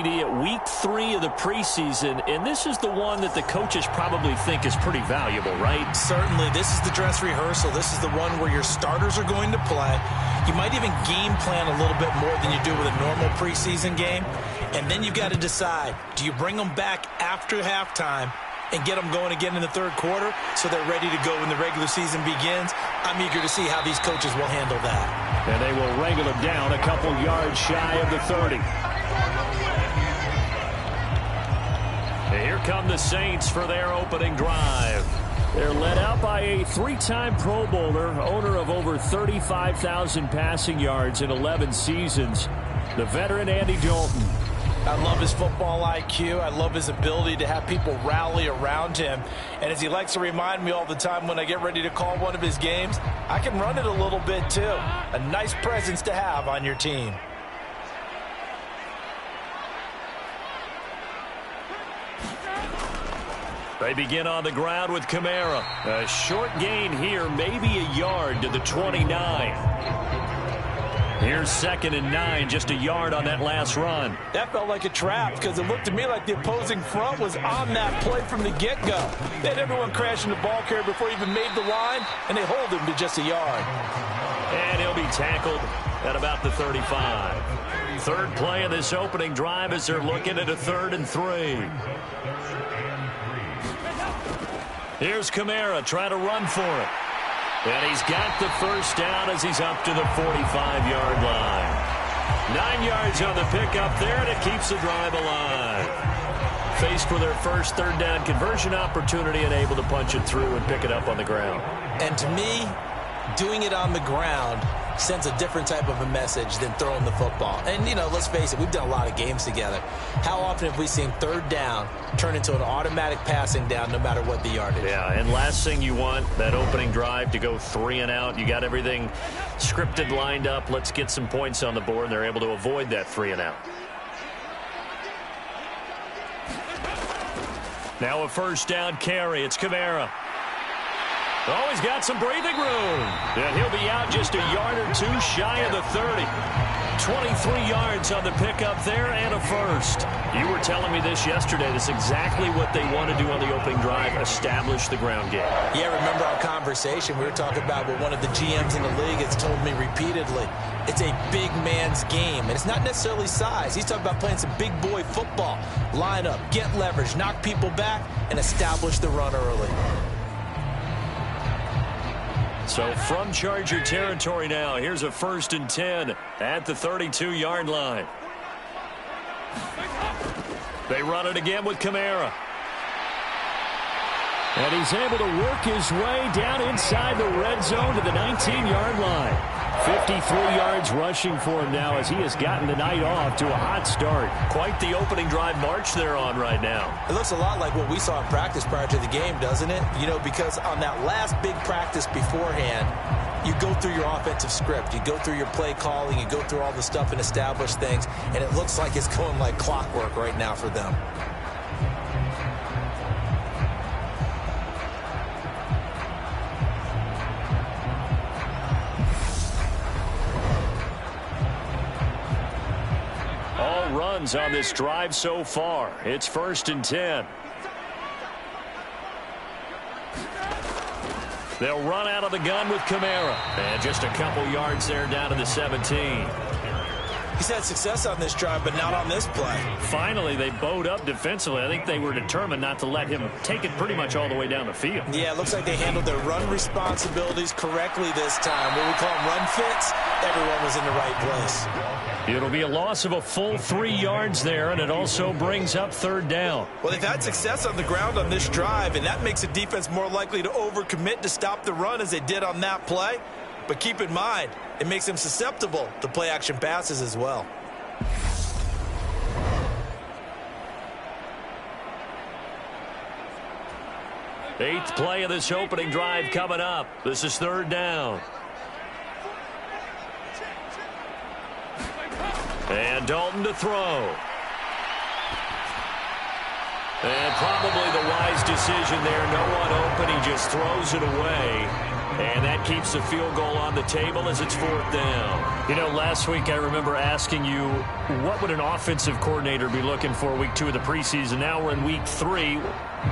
TD, at week 3 of the preseason, and this is the one that the coaches probably think is pretty valuable, right? Certainly. This is the dress rehearsal. This is the one where your starters are going to play. You might even game plan a little bit more than you do with a normal preseason game. And then you've got to decide, do you bring them back after halftime and get them going again in the third quarter so they're ready to go when the regular season begins? I'm eager to see how these coaches will handle that. And they will wrangle him down a couple yards shy of the 30. And here come the Saints for their opening drive. They're led out by a 3-time Pro Bowler, owner of over 35,000 passing yards in 11 seasons, the veteran Andy Dalton. I love his football IQ. I love his ability to have people rally around him. And as he likes to remind me all the time when I get ready to call one of his games, I can run it a little bit too. A nice presence to have on your team. They begin on the ground with Kamara. A short gain here, maybe a yard to the 29. Here's 2nd and 9, just a yard on that last run. That felt like a trap because it looked to me like the opposing front was on that play from the get-go. They had everyone crashing the ball carrier before he even made the line, and they hold him to just a yard. And he'll be tackled at about the 35. Third play of this opening drive as they're looking at a 3rd and 3. Here's Kamara trying to run for it. And he's got the first down as he's up to the 45-yard line. 9 yards on the pickup there, and it keeps the drive alive. Faced with their first 3rd down conversion opportunity and able to punch it through and pick it up on the ground. And to me, doing it on the ground sends a different type of a message than throwing the football. And, you know, let's face it, we've done a lot of games together. How often have we seen 3rd down turn into an automatic passing down no matter what the yardage? Yeah, and last thing you want, that opening drive to go 3 and out. You got everything scripted, lined up. Let's get some points on the board, and they're able to avoid that 3 and out. Now a first down carry. It's Kamara. Oh, he's got some breathing room. And he'll be out just a yard or 2 shy of the 30. 23 yards on the pickup there and a first. You were telling me this yesterday. This is exactly what they want to do on the opening drive, establish the ground game. Yeah, remember our conversation. We were talking about what one of the GMs in the league has told me repeatedly. It's a big man's game, and it's not necessarily size. He's talking about playing some big boy football. Line up, get leverage, knock people back, and establish the run early. So from Charger territory now, here's a 1st and 10 at the 32-yard line. They run it again with Kamara. And he's able to work his way down inside the red zone to the 19-yard line. 53 yards rushing for him now as he has gotten the night off to a hot start. Quite the opening drive march they're on right now. It looks a lot like what we saw in practice prior to the game, doesn't it? You know, because on that last big practice beforehand, you go through your offensive script. You go through your play calling. You go through all the stuff and establish things. And it looks like it's going like clockwork right now for them. Runs on this drive so far. It's 1st and 10. They'll run out of the gun with Kamara. And just a couple yards there down to the 17. He's had success on this drive, but not on this play. Finally, they bowed up defensively. I think they were determined not to let him take it pretty much all the way down the field. Yeah, it looks like they handled their run responsibilities correctly this time. What we call them run fits, everyone was in the right place. It'll be a loss of a full 3 yards there, and it also brings up 3rd down. Well, they've had success on the ground on this drive, and that makes the defense more likely to overcommit to stop the run as they did on that play. But keep in mind, it makes them susceptible to play-action passes as well. Eighth play of this opening drive coming up. This is 3rd down. And Dalton to throw. And probably the wise decision there. No one open. He just throws it away. And that keeps the field goal on the table as it's 4th down. You know, last week I remember asking you, what would an offensive coordinator be looking for week 2 of the preseason? Now we're in week 3.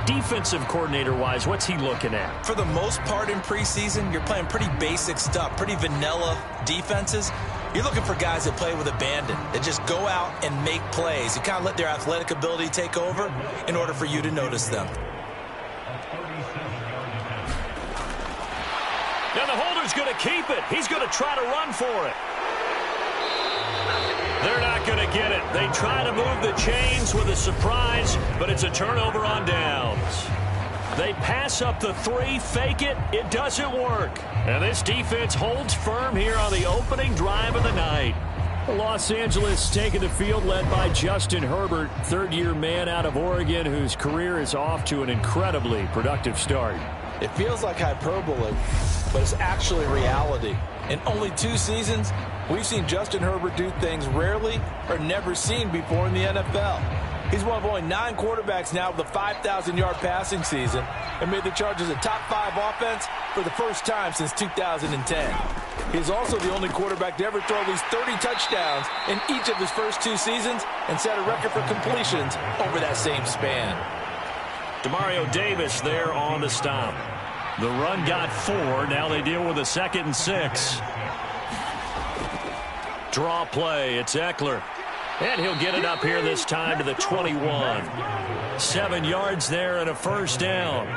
Defensive coordinator-wise, what's he looking at? For the most part in preseason, you're playing pretty basic stuff, pretty vanilla defenses. You're looking for guys that play with abandon, that just go out and make plays. You kind of let their athletic ability take over in order for you to notice them. And the holder's going to keep it. He's going to try to run for it. They're not going to get it. They try to move the chains with a surprise, but it's a turnover on downs. They pass up the 3, fake it. It doesn't work. And this defense holds firm here on the opening drive of the night. Los Angeles taking the field led by Justin Herbert, third-year man out of Oregon, whose career is off to an incredibly productive start. It feels like hyperbole, but it's actually reality. In only 2 seasons, we've seen Justin Herbert do things rarely or never seen before in the NFL. He's one of only 9 quarterbacks now with a 5,000-yard passing season and made the Chargers a top 5 offense for the first time since 2010. He's also the only quarterback to ever throw at least 30 touchdowns in each of his first 2 seasons and set a record for completions over that same span. Demario Davis there on the stop. The run got 4. Now they deal with a 2nd and 6. Draw play. It's Eckler. And he'll get it up here this time to the 21. 7 yards there and a first down.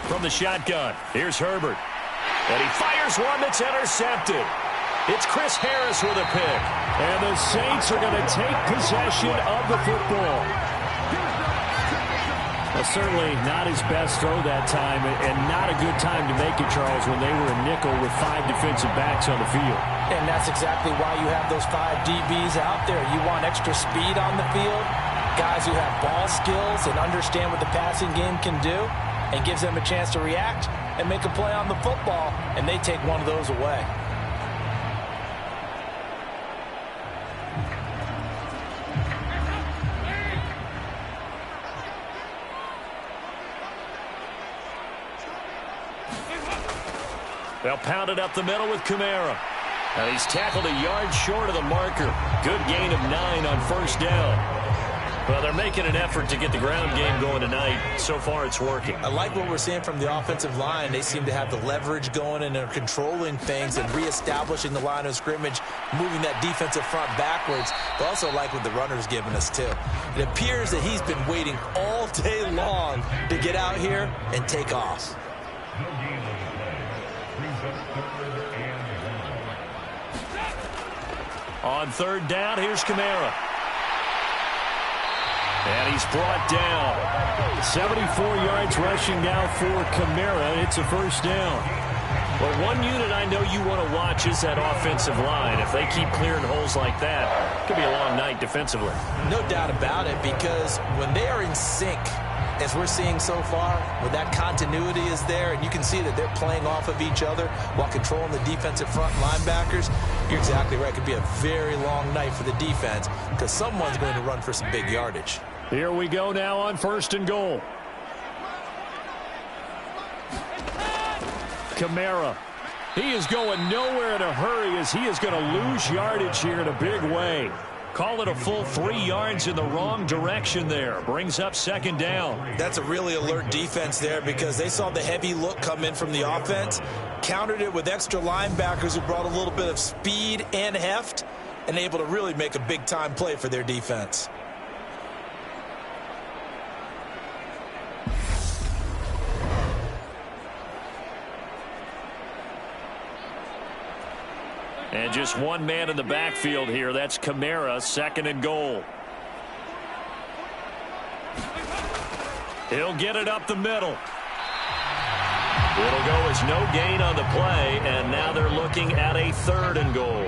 From the shotgun, here's Herbert. And he fires one that's intercepted. It's Chris Harris with a pick. And the Saints are going to take possession of the football. Well, certainly not his best throw that time, and not a good time to make it, Charles, when they were a nickel with 5 defensive backs on the field. And that's exactly why you have those 5 DBs out there. You want extra speed on the field, guys who have ball skills and understand what the passing game can do, and gives them a chance to react and make a play on the football, and they take one of those away. They'll pound it up the middle with Kamara. And he's tackled a yard short of the marker. Good gain of 9 on first down. Well, they're making an effort to get the ground game going tonight. So far, it's working. I like what we're seeing from the offensive line. They seem to have the leverage going and are controlling things and reestablishing the line of scrimmage, moving that defensive front backwards. But also like what the runner's giving us, too. It appears that he's been waiting all day long to get out here and take off. On third down, here's Kamara. And he's brought down. 74 yards rushing now for Kamara. It's a first down. Well, one unit I know you want to watch is that offensive line. If they keep clearing holes like that, it could be a long night defensively. No doubt about it, because when they are in sync, as we're seeing so far, when that continuity is there and you can see that they're playing off of each other while controlling the defensive front linebackers, you're exactly right. It could be a very long night for the defense because someone's going to run for some big yardage. Here we go now on 1st and goal. Kamara. He is going nowhere in a hurry as he is going to lose yardage here in a big way. Call it a full 3 yards in the wrong direction there. Brings up 2nd down. That's a really alert defense there because they saw the heavy look come in from the offense, countered it with extra linebackers who brought a little bit of speed and heft, and able to really make a big-time play for their defense. And just one man in the backfield here. That's Kamara, 2nd and goal. He'll get it up the middle. It'll go as no gain on the play, and now they're looking at a 3rd and goal.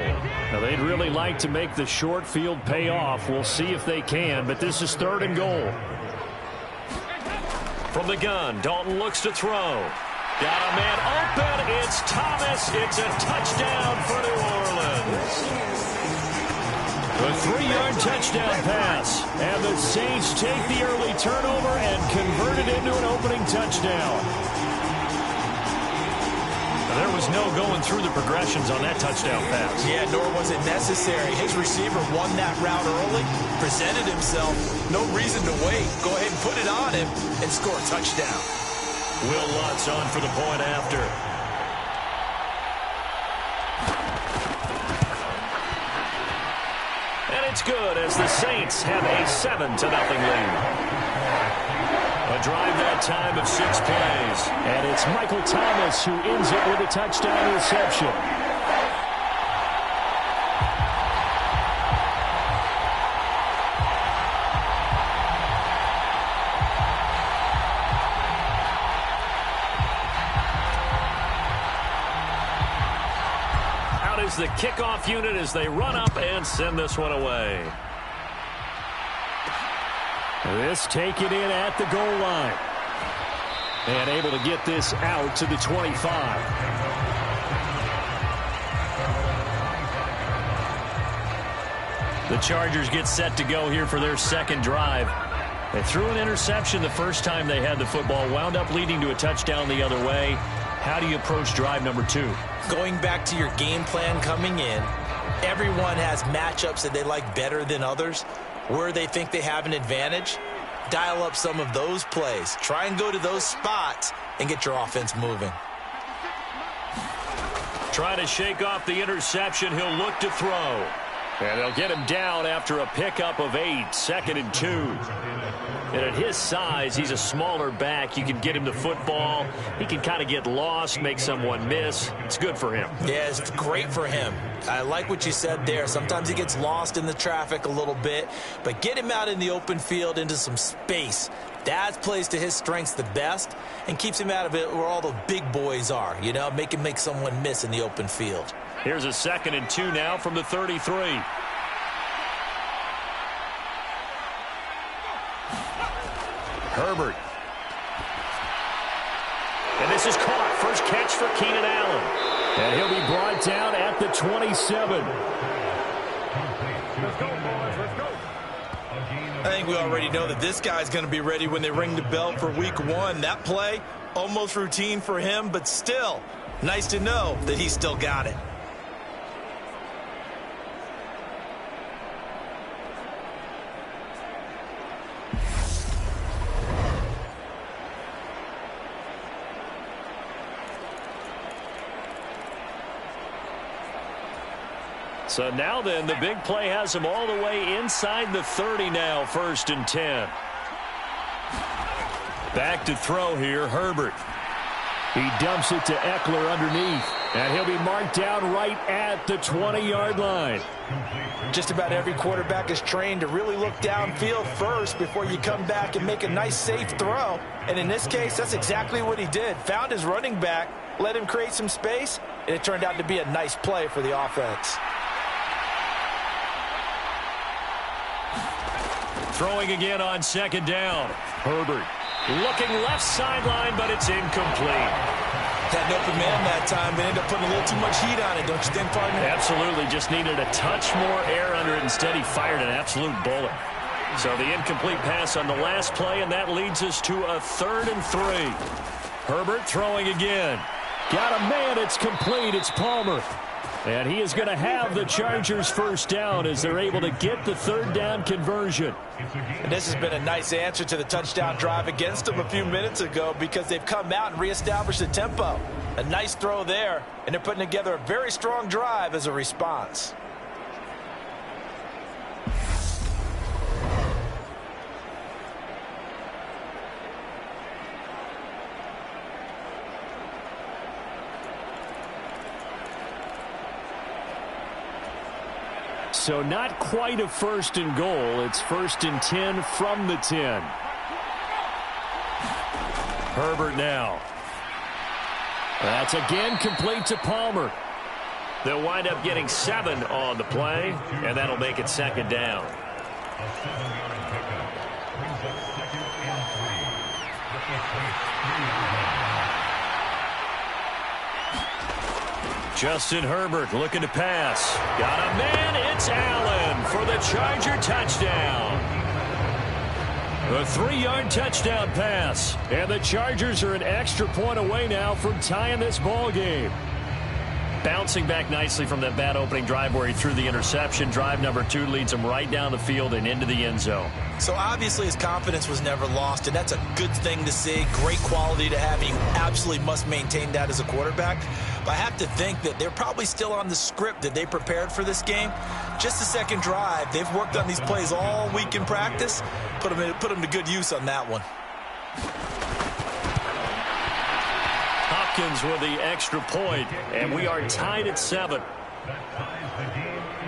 Now, they'd really like to make the short field pay off. We'll see if they can, but this is 3rd and goal. From the gun, Dalton looks to throw. Got a man open. It's Thomas. It's a touchdown for New Orleans. A 3-yard touchdown pass. And the Saints take the early turnover and convert it into an opening touchdown. There was no going through the progressions on that touchdown pass. Yeah, nor was it necessary. His receiver won that route early, presented himself. No reason to wait. Go ahead and put it on him and score a touchdown. Will Lutz on for the point after. And it's good as the Saints have a 7-0 lead. A drive that time of 6 plays. And it's Michael Thomas who ends it with a touchdown reception. Out is the kickoff unit as they run up and send this one away. This taken in at the goal line. And able to get this out to the 25. The Chargers get set to go here for their second drive. They threw an interception the first time they had the football, wound up leading to a touchdown the other way. How do you approach drive number 2? Going back to your game plan coming in, everyone has matchups that they like better than others. Where they think they have an advantage, dial up some of those plays. Try and go to those spots and get your offense moving. Trying to shake off the interception. He'll look to throw. And they'll get him down after a pickup of 8, 2nd and 2. And at his size, he's a smaller back. You can get him the football. He can kind of get lost, make someone miss. It's good for him. Yeah, it's great for him. I like what you said there. Sometimes he gets lost in the traffic a little bit, but get him out in the open field into some space. That plays to his strengths the best and keeps him out of it where all the big boys are. You know, make him make someone miss in the open field. Here's a 2nd and 2 now from the 33. Herbert. And this is caught. First catch for Keenan Allen. And he'll be brought down at the 27. Let's go, boys. Let's go. I think we already know that this guy's going to be ready when they ring the bell for week 1. That play, almost routine for him, but still, nice to know that he's still got it. So now then, the big play has him all the way inside the 30 now, 1st and 10. Back to throw here, Herbert. He dumps it to Eckler underneath. And he'll be marked down right at the 20-yard line. Just about every quarterback is trained to really look downfield first before you come back and make a nice, safe throw. And in this case, that's exactly what he did. Found his running back, let him create some space, and it turned out to be a nice play for the offense. Throwing again on 2nd down. Herbert looking left sideline, but it's incomplete. Had an open man that time, but ended up putting a little too much heat on it, don't you think, partner? Absolutely. Just needed a touch more air under it. Instead, he fired an absolute bullet. So the incomplete pass on the last play, and that leads us to a 3rd and 3. Herbert throwing again. Got a man. It's complete. It's Palmer. And he is going to have the Chargers first down as they're able to get the 3rd down conversion. And this has been a nice answer to the touchdown drive against them a few minutes ago because they've come out and reestablished the tempo. A nice throw there, and they're putting together a very strong drive as a response. So not quite a 1st and goal. It's 1st and 10 from the 10. Herbert now. That's again complete to Palmer. They'll wind up getting 7 on the play, and that'll make it 2nd down. Justin Herbert looking to pass. Got a man. It's Allen for the Charger touchdown. A 3-yard touchdown pass. And the Chargers are an extra point away now from tying this ball game. Bouncing back nicely from that bad opening drive where he threw the interception. Drive number 2 leads him right down the field and into the end zone. So obviously his confidence was never lost, and that's a good thing to see. Great quality to have. You absolutely must maintain that as a quarterback. But I have to think that they're probably still on the script that they prepared for this game. Just the second drive. They've worked on these plays all week in practice. Put them to good use on that one. Hopkins with the extra point, and we are tied at 7.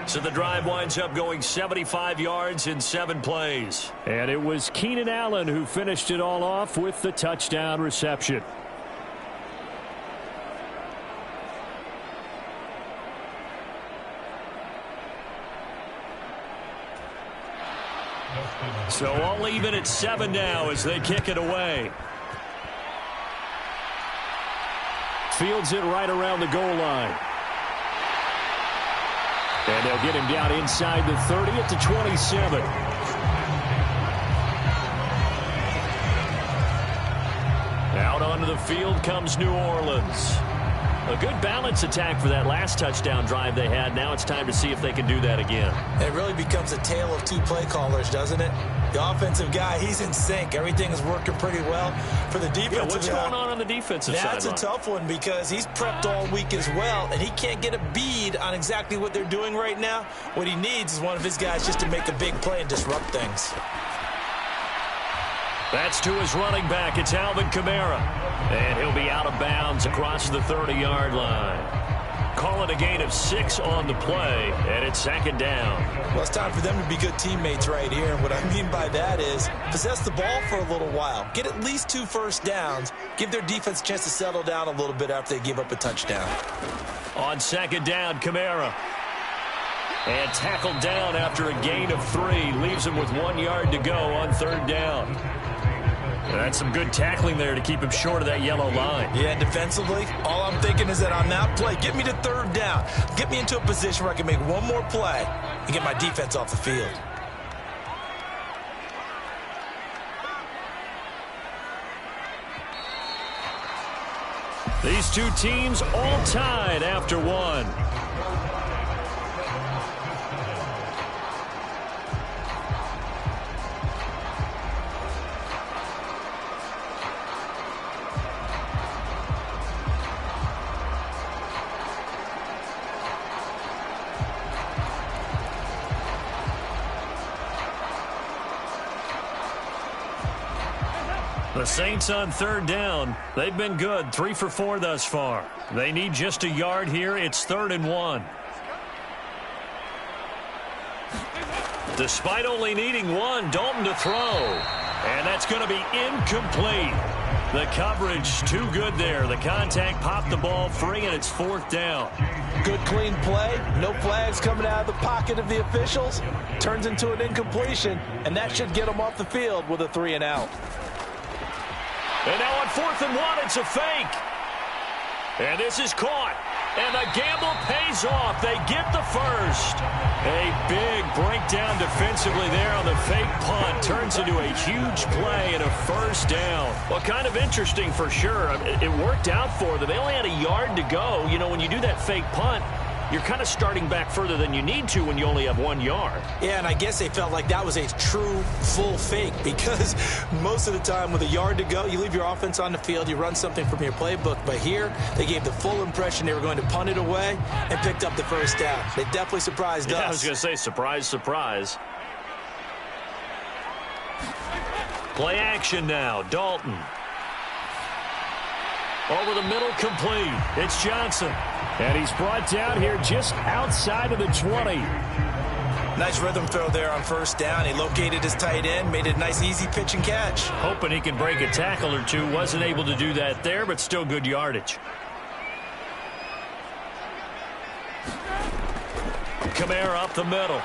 So the drive winds up going 75 yards in 7 plays. And it was Keenan Allen who finished it all off with the touchdown reception. So all even at 7 now as they kick it away. Fields it right around the goal line. And they'll get him down inside the 30 at the 27. Out onto the field comes New Orleans. A good balance attack for that last touchdown drive they had. Now it's time to see if they can do that again. It really becomes a tale of 2 play callers, doesn't it? The offensive guy, he's in sync. Everything is working pretty well. For the defensive guy, what's going on the defensive side? That's a tough one because he's prepped all week as well, and he can't get a bead on exactly what they're doing right now. What he needs is one of his guys just to make a big play and disrupt things. That's to his running back. It's Alvin Kamara. And he'll be out of bounds across the 30-yard line. Call it a gain of 6 on the play, and it's 2nd down. Well, it's time for them to be good teammates right here. And what I mean by that is possess the ball for a little while. Get at least 2 first downs. Give their defense a chance to settle down a little bit after they give up a touchdown. On 2nd down, Kamara. And tackled down after a gain of 3. Leaves him with 1 yard to go on 3rd down. That's some good tackling there to keep him short of that yellow line. Yeah, defensively, all I'm thinking is that on that play, get me to 3rd down. Get me into a position where I can make one more play and get my defense off the field. These 2 teams all tied after 1. The Saints on 3rd down. They've been good. 3 for 4 thus far. They need just a yard here. It's 3rd and 1. Despite only needing 1, Dalton to throw. And that's going to be incomplete. The coverage too good there. The contact popped the ball free, and it's 4th down. Good, clean play. No flags coming out of the pocket of the officials. Turns into an incompletion, and that should get them off the field with a 3 and out. And now on 4th and 1, it's a fake. And this is caught. And the gamble pays off. They get the first. A big breakdown defensively there on the fake punt. Turns into a huge play and a 1st down. Well, kind of interesting for sure. It worked out for them. They only had a yard to go. You know, when you do that fake punt, you're kind of starting back further than you need to when you only have 1 yard. Yeah, and I guess they felt like that was a true full fake because most of the time with a yard to go, you leave your offense on the field, you run something from your playbook. But here, they gave the full impression they were going to punt it away and picked up the 1st down. They definitely surprised us. I was going to say surprise, surprise. Play action now. Dalton. Over the middle, complete. It's Johnson. And he's brought down here just outside of the 20. Nice rhythm throw there on 1st down. He located his tight end, made it a nice, easy pitch and catch. Hoping he can break a tackle or 2. Wasn't able to do that there, but still good yardage. Kamara up the middle.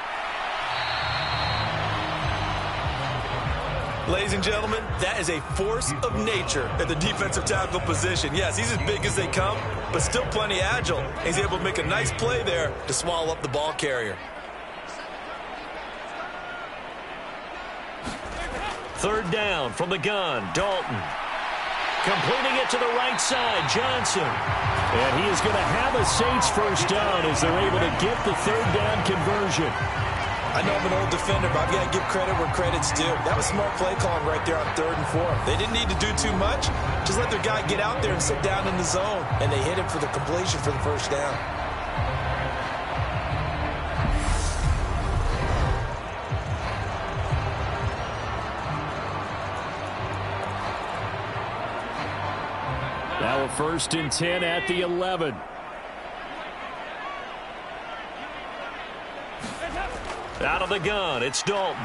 Ladies and gentlemen, that is a force of nature at the defensive tackle position. Yes, he's as big as they come, but still plenty agile. He's able to make a nice play there to swallow up the ball carrier. Third down from the gun, Dalton. Completing it to the right side, Johnson. And he is going to have a Saints first down as they're able to get the third down conversion. I know I'm an old defender, but I've got to give credit where credit's due. That was smart play calling right there on 3rd and 4. They didn't need to do too much. Just let their guy get out there and sit down in the zone. And they hit him for the completion for the first down. Now a 1st and 10 at the 11. Out of the gun, it's Dalton.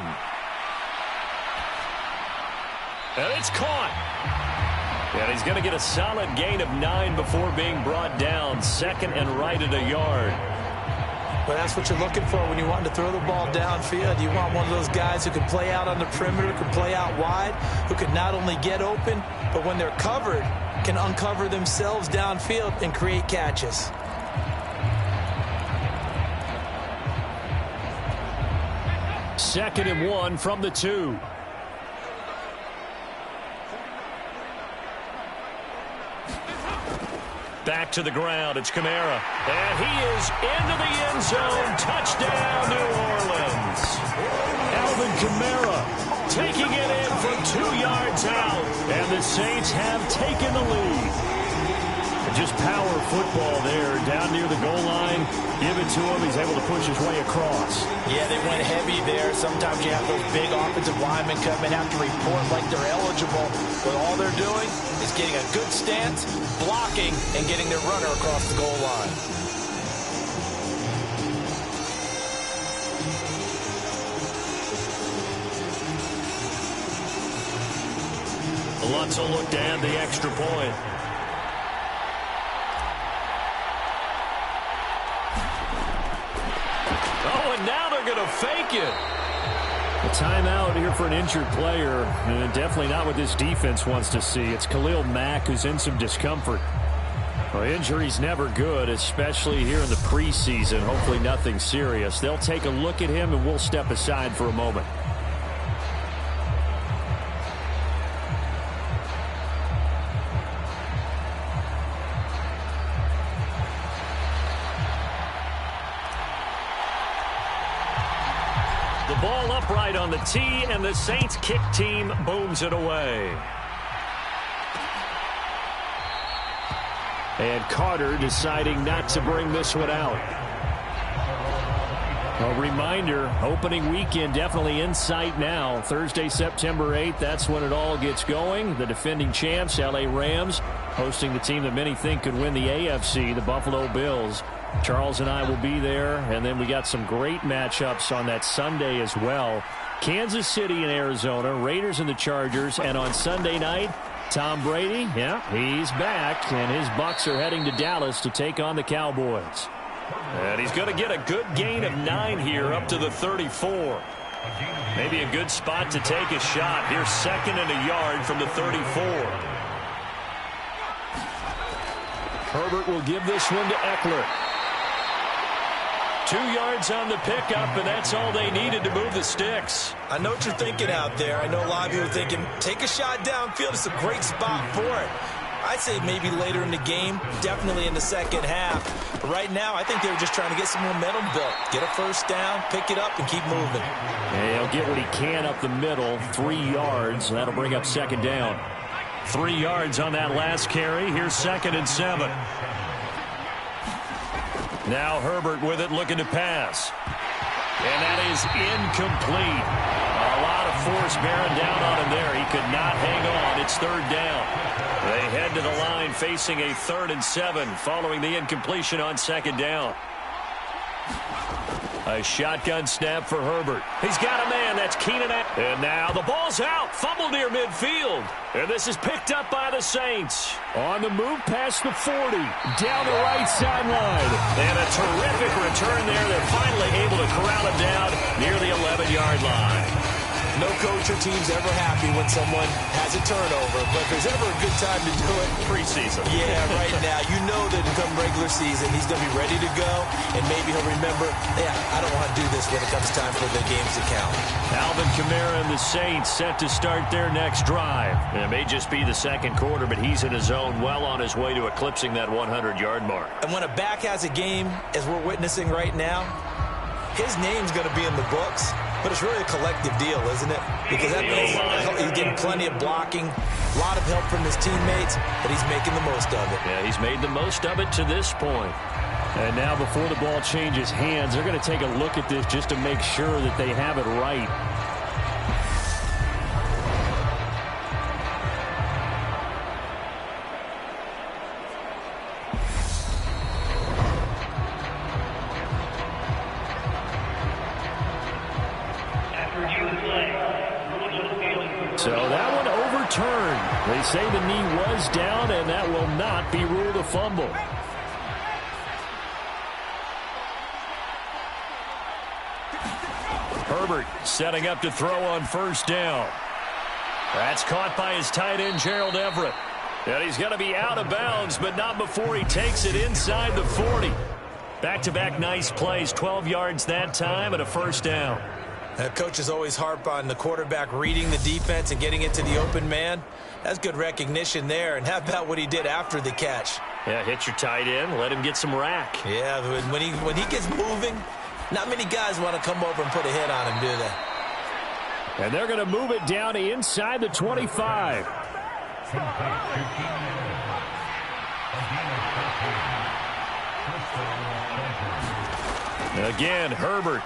And it's caught. And he's going to get a solid gain of 9 before being brought down. 2nd and right at a yard. Well, that's what you're looking for when you want to throw the ball downfield. You want one of those guys who can play out on the perimeter, can play out wide, who can not only get open, but when they're covered, can uncover themselves downfield and create catches. Second and 1 from the 2. Back to the ground. It's Kamara. And he is into the end zone. Touchdown, New Orleans. Alvin Kamara taking it in from 2 yards out. And the Saints have taken the lead. Just power football there down near the goal line. Give it to him. He's able to push his way across. Yeah, they went heavy there. Sometimes you have those big offensive linemen come and have to report like they're eligible. But all they're doing is getting a good stance, blocking, and getting their runner across the goal line. Lutz will look to add the extra point. Now they're going to fake it. A timeout here for an injured player. And definitely not what this defense wants to see. It's Khalil Mack who's in some discomfort. Well, injury's never good, especially here in the preseason. Hopefully nothing serious. They'll take a look at him and we'll step aside for a moment. Ball upright on the tee, and the Saints kick team booms it away. And Carter deciding not to bring this one out. A reminder, opening weekend definitely in sight now. Thursday, September 8th, that's when it all gets going. The defending champs, LA Rams, hosting the team that many think could win the AFC, the Buffalo Bills. Charles and I will be there, and then we got some great matchups on that Sunday as well. Kansas City and Arizona, Raiders and the Chargers, and on Sunday night, Tom Brady, yeah, he's back, and his Bucs are heading to Dallas to take on the Cowboys. And he's going to get a good gain of 9 here up to the 34. Maybe a good spot to take a shot. Here's 2nd and a yard from the 34. Herbert will give this one to Eckler. 2 yards on the pickup, and that's all they needed to move the sticks. I know what you're thinking out there. I know a lot of you are thinking, take a shot downfield. It's a great spot for it. I'd say maybe later in the game, definitely in the second half. But right now, I think they were just trying to get some momentum built. Get a first down, pick it up, and keep moving. And he'll get what he can up the middle, 3 yards. That'll bring up 2nd down. 3 yards on that last carry. Here's 2nd and 7. Now Herbert with it, looking to pass. And that is incomplete. A lot of force bearing down on him there. He could not hang on. It's 3rd down. They head to the line facing a 3rd and 7 following the incompletion on 2nd down. A shotgun snap for Herbert. He's got a man. That's Keenan. And now the ball's out. Fumble near midfield. And this is picked up by the Saints. On the move past the 40. Down the right sideline. And a terrific return there. They're finally able to corral him down near the 11-yard line. No coach or team's ever happy when someone has a turnover, but if there's ever a good time to do it, preseason. Yeah, right now. You know that come regular season, he's going to be ready to go, and maybe he'll remember, yeah, I don't want to do this when it comes time for the games to count. Alvin Kamara and the Saints set to start their next drive. It may just be the second quarter, but he's in his zone, well on his way to eclipsing that 100-yard mark. And when a back has a game, as we're witnessing right now, his name's going to be in the books, but it's really a collective deal, isn't it? Because that means he's getting plenty of blocking, a lot of help from his teammates, but he's making the most of it. Yeah, he's made the most of it to this point. And now before the ball changes hands, they're going to take a look at this just to make sure that they have it right. So that one overturned. They say the knee was down, and that will not be ruled a fumble. Herbert setting up to throw on first down. That's caught by his tight end, Gerald Everett. And he's going to be out of bounds, but not before he takes it inside the 40. Back-to-back nice plays, 12 yards that time and a first down. Coaches always harp on the quarterback reading the defense and getting into the open man. That's good recognition there. And how about what he did after the catch? Yeah, hit your tight end, let him get some rack. Yeah, when he gets moving, not many guys want to come over and put a hit on him, do they? And they're going to move it down to inside the 25. Again, Herbert.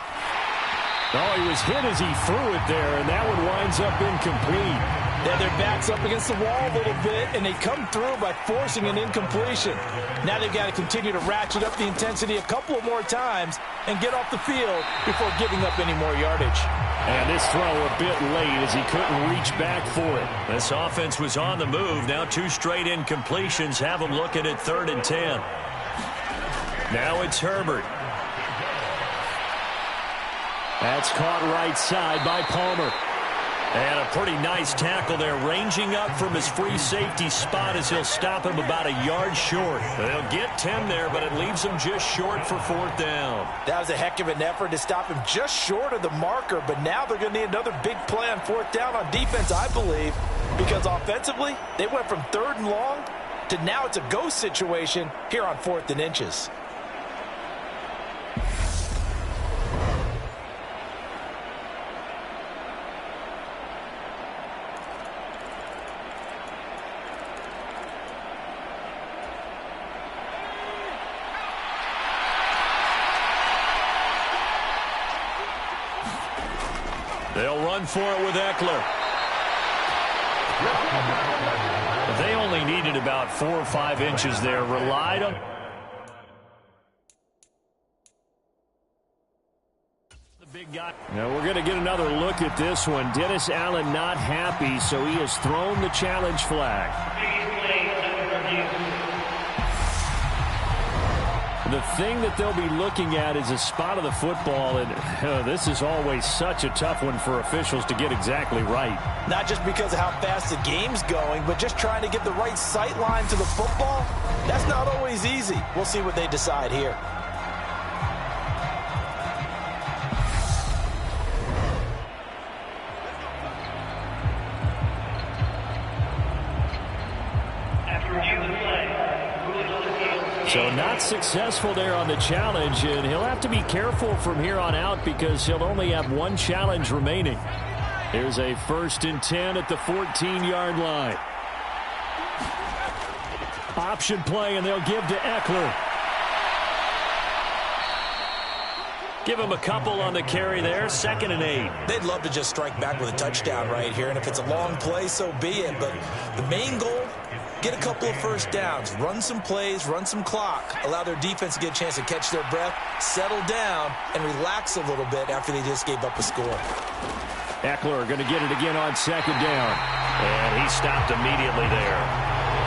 Oh, he was hit as he threw it there, and that one winds up incomplete. Yeah, their back's up against the wall a little bit, and they come through by forcing an incompletion. Now they've got to continue to ratchet up the intensity a couple of more times and get off the field before giving up any more yardage. And this throw a bit late as he couldn't reach back for it. This offense was on the move. Now 2 straight incompletions have them looking at 3rd and 10. Now it's Herbert. That's caught right side by Palmer. And a pretty nice tackle there, ranging up from his free safety spot as he'll stop him about a yard short. They'll get 10 there, but it leaves him just short for 4th down. That was a heck of an effort to stop him just short of the marker, but now they're going to need another big play on 4th down on defense, I believe, because offensively, they went from 3rd and long to now it's a go situation here on 4th and inches. They'll run for it with Eckler. They only needed about 4 or 5 inches there. Relied on the big guy. Now we're going to get another look at this one. Dennis Allen not happy, so he has thrown the challenge flag. The thing that they'll be looking at is a spot of the football, and this is always such a tough one for officials to get exactly right. Not just because of how fast the game's going, but just trying to get the right sight line to the football. That's not always easy. We'll see what they decide here. So not successful there on the challenge, and he'll have to be careful from here on out because he'll only have 1 challenge remaining. Here's a 1st and 10 at the 14-yard line. Option play, and they'll give to Eckler. Give him a couple on the carry there, 2nd and 8. They'd love to just strike back with a touchdown right here, and if it's a long play, so be it. But the main goal, get a couple of 1st downs, run some plays, run some clock, allow their defense to get a chance to catch their breath, settle down, and relax a little bit after they just gave up a score. Eckler going to get it again on 2nd down. And he stopped immediately there.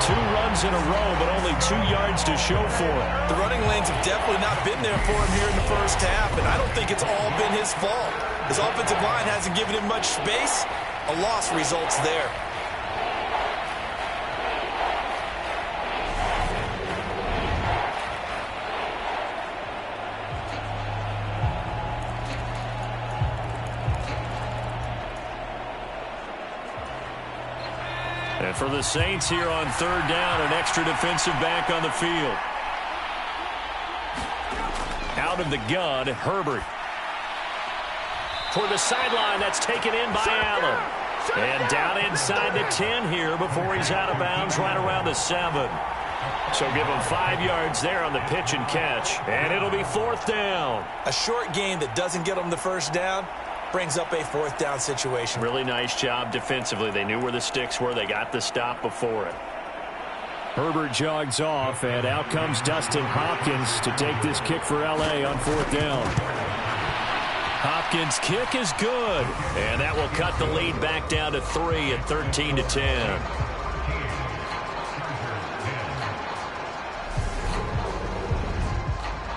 2 runs in a row, but only 2 yards to show for it. The running lanes have definitely not been there for him here in the first half, and I don't think it's all been his fault. His offensive line hasn't given him much space. A loss results there. And for the Saints here on third down, an extra defensive back on the field. Out of the gun, Herbert. Toward the sideline, that's taken in by Allen. And down inside the 10 here before he's out of bounds right around the 7. So give him 5 yards there on the pitch and catch. And it'll be fourth down. A short game that doesn't get them the first down brings up a fourth down situation. Really nice job defensively. They knew where the sticks were. They got the stop before it. Herbert jogs off, and out comes Dustin Hopkins to take this kick for L.A. on fourth down. Hopkins' kick is good, and that will cut the lead back down to 3 at 13-10.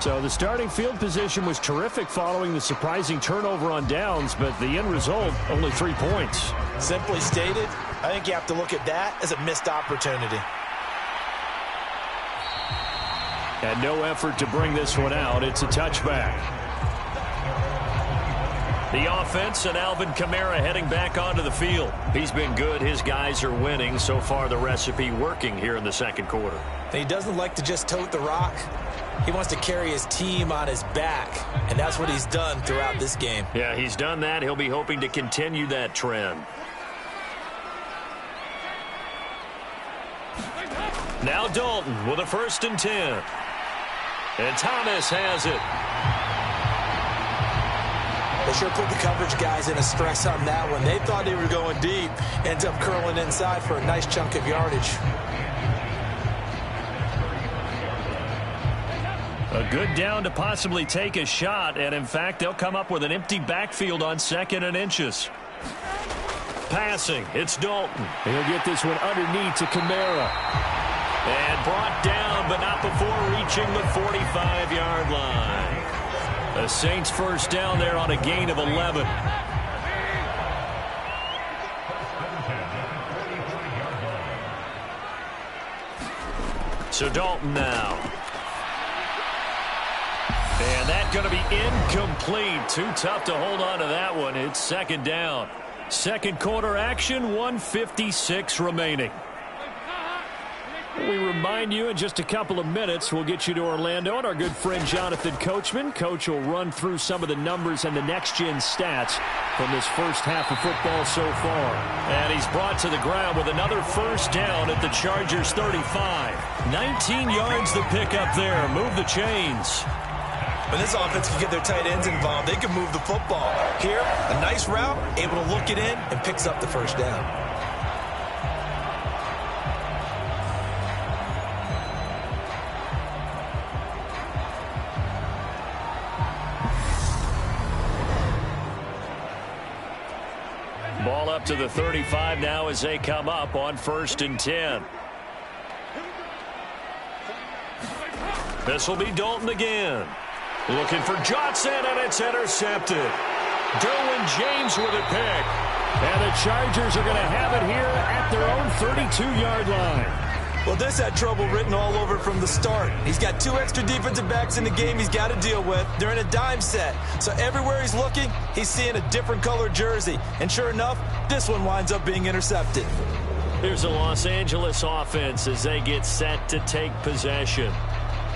So the starting field position was terrific following the surprising turnover on downs, but the end result, only 3 points. Simply stated, I think you have to look at that as a missed opportunity. And no effort to bring this one out. It's a touchback. The offense and Alvin Kamara heading back onto the field. He's been good. His guys are winning. So far, the recipe working here in the second quarter. He doesn't like to just tote the rock. He wants to carry his team on his back, and that's what he's done throughout this game. Yeah, he's done that. He'll be hoping to continue that trend. Now Dalton with a 1st and 10. And Thomas has it. They sure put the coverage guys in a stress on that one. They thought they were going deep. Ends up curling inside for a nice chunk of yardage. A good down to possibly take a shot, and in fact, they'll come up with an empty backfield on 2nd and inches. Passing, it's Dalton. He'll get this one underneath to Kamara. And brought down, but not before reaching the 45-yard line. The Saints first down there on a gain of 11. So Dalton now. And that's going to be incomplete. Too tough to hold on to that one. It's 2nd down. Second quarter action, 1:56 remaining. We remind you in just a couple of minutes, we'll get you to Orlando and our good friend Jonathan Coachman. Coach will run through some of the numbers and the next-gen stats from this first half of football so far. And he's brought to the ground with another first down at the Chargers 35. 19 yards to pick up there. Move the chains. When this offense can get their tight ends involved, they can move the football. Here, a nice route, able to look it in, and picks up the first down. Ball up to the 35 now as they come up on 1st and 10. This will be Dalton again. Looking for Johnson, and it's intercepted. Derwin James with a pick. And the Chargers are going to have it here at their own 32-yard line. Well, this had trouble written all over from the start. He's got 2 extra defensive backs in the game he's got to deal with. They're in a dime set. So everywhere he's looking, he's seeing a different color jersey. And sure enough, this one winds up being intercepted. Here's the Los Angeles offense as they get set to take possession.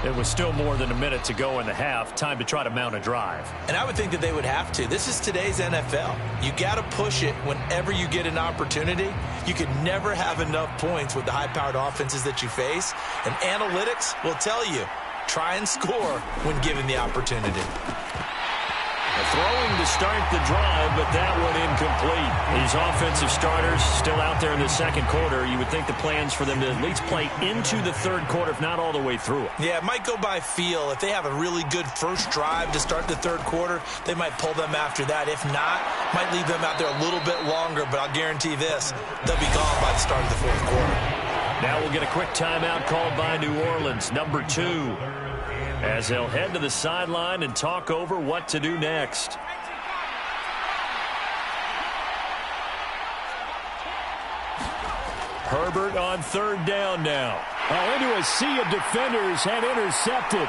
It was still more than a minute to go in the half. Time to try to mount a drive. And I would think that they would have to. This is today's NFL. You got to push it whenever you get an opportunity. You can never have enough points with the high-powered offenses that you face. And analytics will tell you, try and score when given the opportunity. Throwing to start the drive, but that one incomplete. These offensive starters still out there in the second quarter. You would think the plans for them to at least play into the third quarter, if not all the way through it. Yeah, it might go by feel. If they have a really good first drive to start the third quarter, they might pull them after that. If not, might leave them out there a little bit longer, but I'll guarantee this, they'll be gone by the start of the fourth quarter. Now we'll get a quick timeout called by New Orleans, number 2. As they'll head to the sideline and talk over what to do next. Herbert on third down now. Into a sea of defenders and intercepted.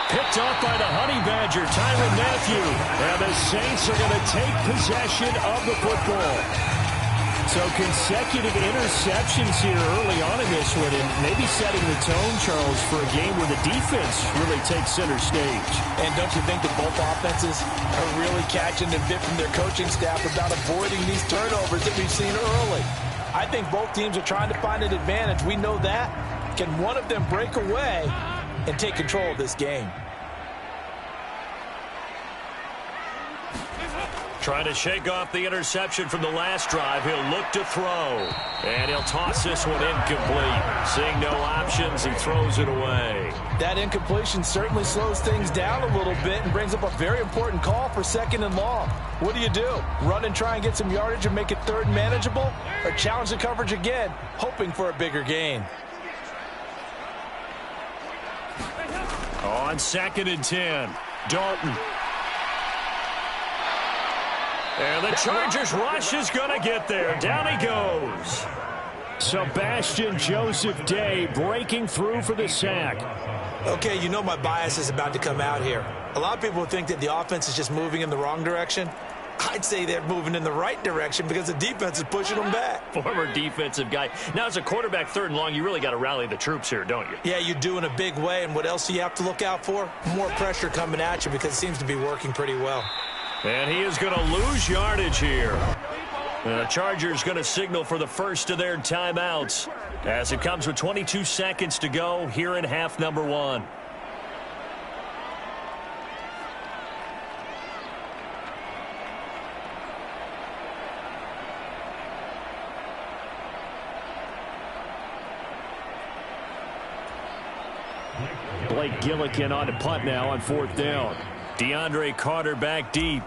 Picked off by the Honey Badger, Tyrann Mathieu. And the Saints are going to take possession of the football. So consecutive interceptions here early on in this one, and maybe setting the tone, Charles, for a game where the defense really takes center stage. And don't you think that both offenses are really catching the bit from their coaching staff about avoiding these turnovers that we've seen early? I think both teams are trying to find an advantage. We know that. Can one of them break away and take control of this game? Trying to shake off the interception from the last drive. He'll look to throw. And he'll toss this one incomplete. Seeing no options, he throws it away. That incompletion certainly slows things down a little bit and brings up a very important call for 2nd and long. What do? Run and try and get some yardage and make it 3rd and manageable? Or challenge the coverage again, hoping for a bigger gain? On 2nd and 10, Dalton. And the Chargers rush is going to get there. Down he goes. Sebastian Joseph Day breaking through for the sack. Okay, you know my bias is about to come out here. A lot of people think that the offense is just moving in the wrong direction. I'd say they're moving in the right direction because the defense is pushing them back. Former defensive guy. Now, as a quarterback 3rd and long, you really got to rally the troops here, don't you? Yeah, you do in a big way. And what else do you have to look out for? More pressure coming at you because it seems to be working pretty well. And he is going to lose yardage here. And the Chargers going to signal for the first of their timeouts as it comes with 22 seconds to go here in half number 1. Blake Gillikin on to punt now on 4th down. DeAndre Carter back deep.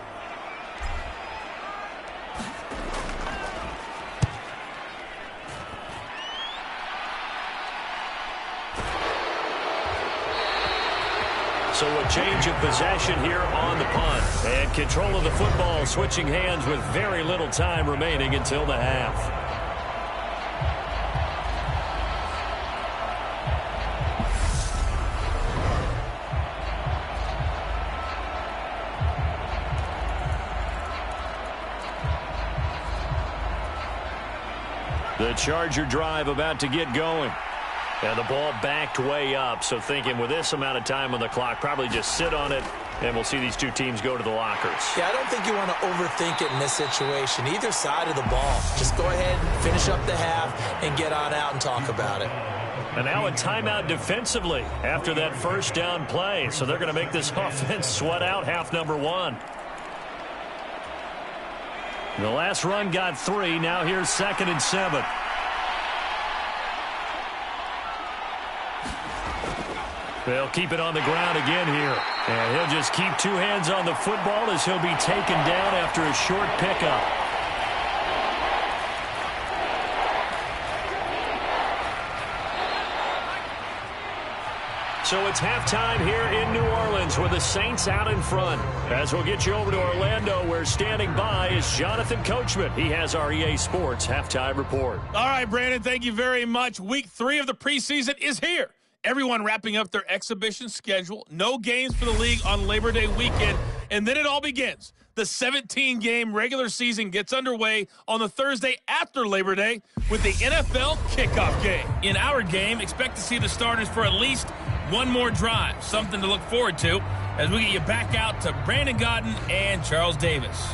So a change of possession here on the punt. And control of the football switching hands with very little time remaining until the half. The Charger drive about to get going. And the ball backed way up. So thinking with this amount of time on the clock, probably just sit on it, and we'll see these two teams go to the lockers. Yeah, I don't think you want to overthink it in this situation. Either side of the ball. Just go ahead, finish up the half, and get on out and talk about it. And now a timeout defensively after that first down play. So they're going to make this offense sweat out half number 1. The last run got 3. Now here's 2nd and 7. They'll keep it on the ground again here. And he'll just keep 2 hands on the football as he'll be taken down after a short pickup. So it's halftime here in New Orleans with the Saints out in front. As we'll get you over to Orlando, where standing by is Jonathan Coachman. He has our EA Sports halftime report. All right, Brandon, thank you very much. Week 3 of the preseason is here. Everyone wrapping up their exhibition schedule. No games for the league on Labor Day weekend. And then it all begins. The 17-game regular season gets underway on the Thursday after Labor Day with the NFL kickoff game. In our game, expect to see the starters for at least one more drive. Something to look forward to as we get you back out to Brandon Godden and Charles Davis.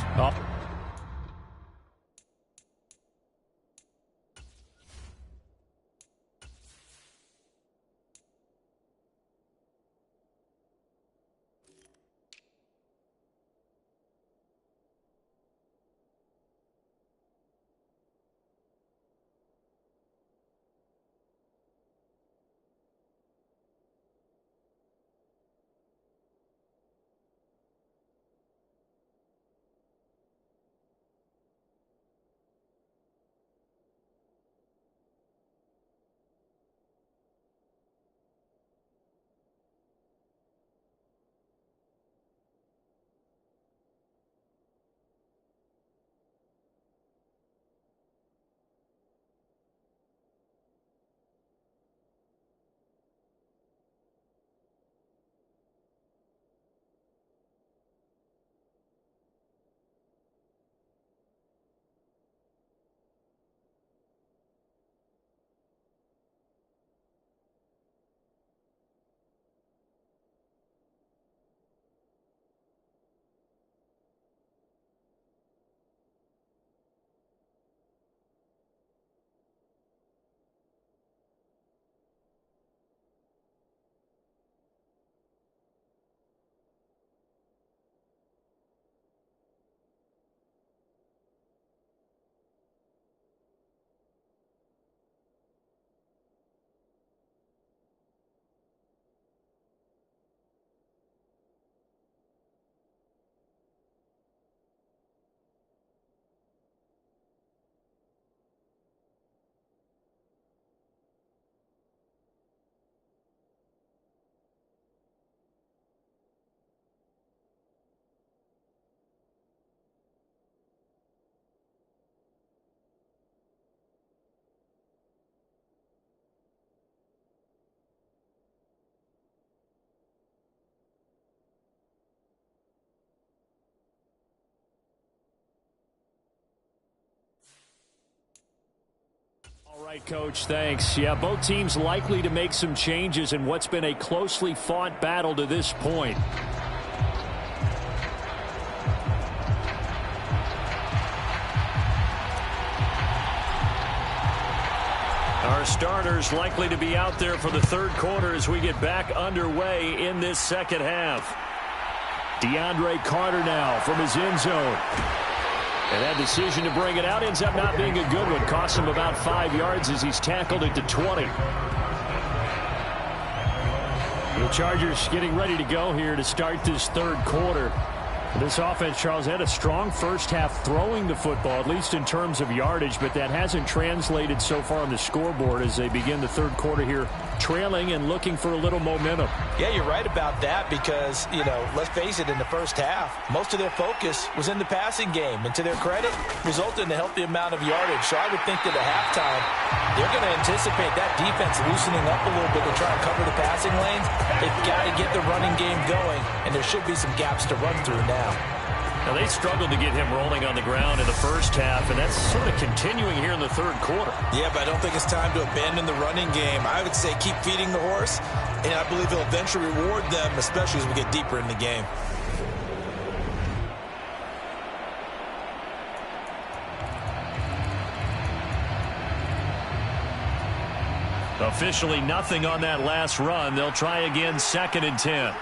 All right, Coach, thanks. Yeah, both teams likely to make some changes in what's been a closely fought battle to this point. Our starters likely to be out there for the third quarter as we get back underway in this second half. DeAndre Carter now from his end zone. And that decision to bring it out ends up not being a good one. Costs him about 5 yards as he's tackled it to 20. The Chargers getting ready to go here to start this third quarter. This offense, Charles, had a strong first half throwing the football, at least in terms of yardage, but that hasn't translated so far on the scoreboard as they begin the third quarter here trailing and looking for a little momentum. Yeah, you're right about that because, let's face it, in the first half, most of their focus was in the passing game. And to their credit, resulted in a healthy amount of yardage. So I would think that at halftime, they're going to anticipate that defense loosening up a little bit to try and cover the passing lanes. They've got to get the running game going, and there should be some gaps to run through now. Now, they struggled to get him rolling on the ground in the first half, and that's sort of continuing here in the third quarter. Yeah, but I don't think it's time to abandon the running game. I would say keep feeding the horse, and I believe he'll eventually reward them, especially as we get deeper in the game. Officially nothing on that last run. They'll try again, 2nd and 10.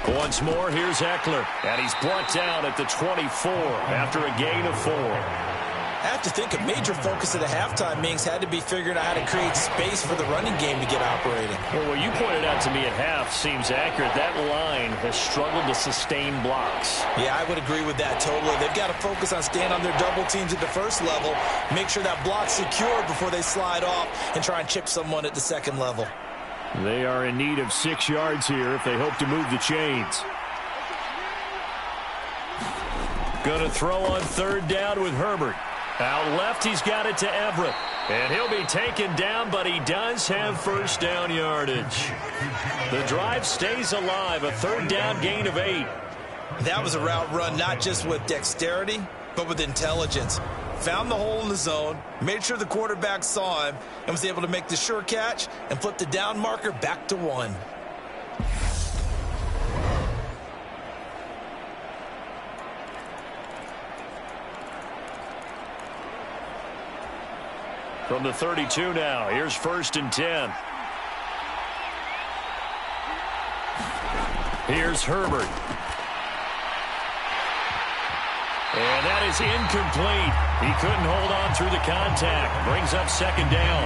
Once more, here's Eckler, and he's brought down at the 24 after a gain of 4. I have to think a major focus of the halftime meetings had to be figuring out how to create space for the running game to get operating. Well, what you pointed out to me at half seems accurate. That line has struggled to sustain blocks. Yeah, I would agree with that totally. They've got to focus on staying on their double teams at the first level, make sure that block's secure before they slide off and try and chip someone at the second level. They are in need of 6 yards here if they hope to move the chains. Going to throw on third down with Herbert. Out left, he's got it to Everett. And he'll be taken down, but he does have first down yardage. The drive stays alive, a third down gain of 8. That was a route run not just with dexterity, but with intelligence. Found the hole in the zone, made sure the quarterback saw him, and was able to make the sure catch and flip the down marker back to 1. From the 32 now, here's 1st and 10. Here's Herbert. And that is incomplete. He couldn't hold on through the contact. Brings up 2nd down.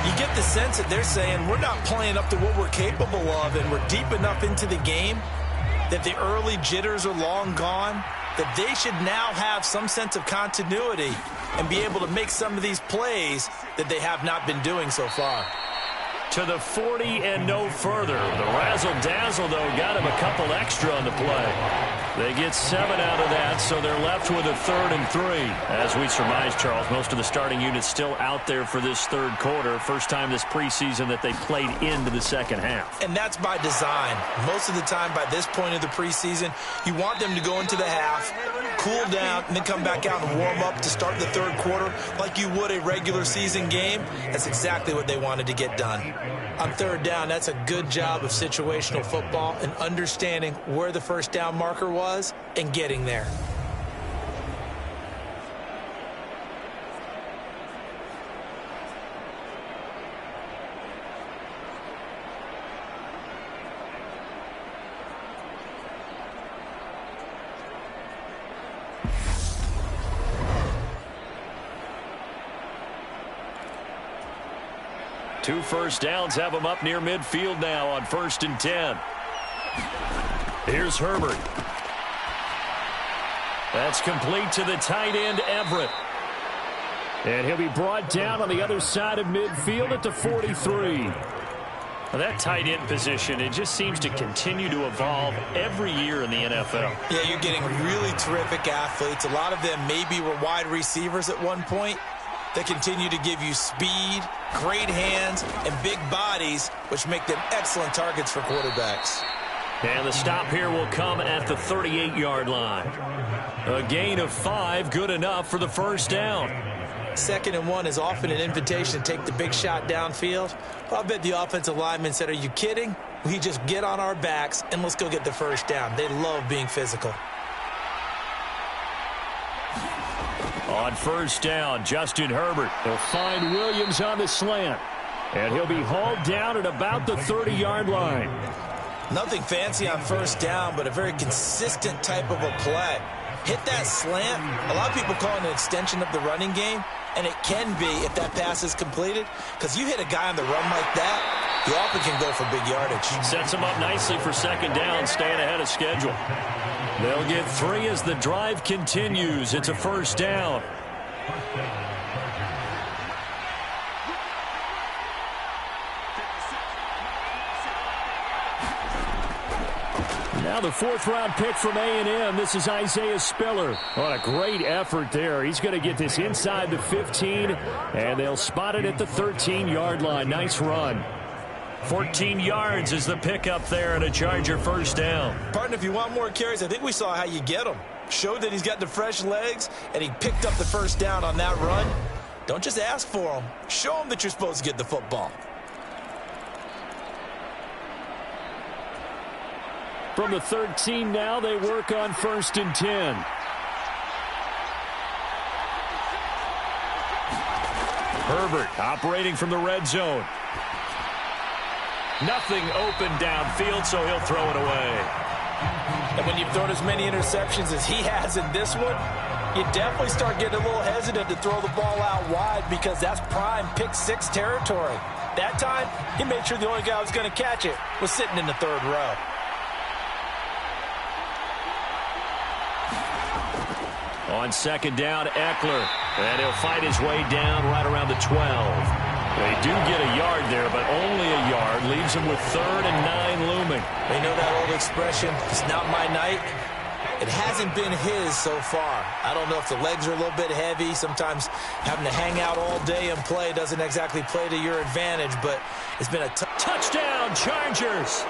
You get the sense that they're saying we're not playing up to what we're capable of, and we're deep enough into the game that the early jitters are long gone, that they should now have some sense of continuity and be able to make some of these plays that they have not been doing so far. To the 40 and no further. The razzle-dazzle, though, got him a couple extra on the play. They get 7 out of that, so they're left with a 3rd and 3. As we surmise, Charles, most of the starting units still out there for this third quarter. First time this preseason that they played into the second half. And that's by design. Most of the time by this point of the preseason, you want them to go into the half, cool down, and then come back out and warm up to start the third quarter like you would a regular season game. That's exactly what they wanted to get done. On third down, that's a good job of situational football and understanding where the first down marker was and getting there. Two first downs have them up near midfield now on 1st and 10. Here's Herbert. That's complete to the tight end, Everett. And he'll be brought down on the other side of midfield at the 43. Now that tight end position, it just seems to continue to evolve every year in the NFL. Yeah, you're getting really terrific athletes. A lot of them maybe were wide receivers at one point. They continue to give you speed, great hands, and big bodies, which make them excellent targets for quarterbacks. And the stop here will come at the 38-yard line. A gain of 5, good enough for the first down. 2nd and 1 is often an invitation to take the big shot downfield. Well, I bet the offensive lineman said, are you kidding? We just get on our backs and let's go get the first down. They love being physical. On first down, Justin Herbert. He'll find Williams on the slant. And he'll be hauled down at about the 30-yard line. Nothing fancy on first down, but a very consistent type of a play. Hit that slant. A lot of people call it an extension of the running game, and it can be if that pass is completed, because you hit a guy on the run like that, you often can go for big yardage. Sets him up nicely for 2nd down, staying ahead of schedule. They'll get 3 as the drive continues. It's a first down. Now the 4th-round pick from A&M. This is Isaiah Spiller. What a great effort there. He's going to get this inside the 15, and they'll spot it at the 13-yard line. Nice run. 14 yards is the pickup there, and a Charger first down. Partner, if you want more carries, I think we saw how you get them. Showed that he's got the fresh legs, and he picked up the first down on that run. Don't just ask for them. Show them that you're supposed to get the football. From the 13 now, they work on 1st and 10. Herbert operating from the red zone. Nothing open downfield, so he'll throw it away. And when you've thrown as many interceptions as he has in this one, you definitely start getting a little hesitant to throw the ball out wide because that's prime pick 6 territory. That time, he made sure the only guy who was going to catch it was sitting in the 3rd row. On 2nd down, Eckler. And he'll fight his way down right around the 12. They do get a yard there, but only a yard. Leaves them with 3rd and 9 looming. They know that old expression, it's not my night. It hasn't been his so far. I don't know if the legs are a little bit heavy. Sometimes having to hang out all day and play doesn't exactly play to your advantage, but it's been a touchdown, Chargers.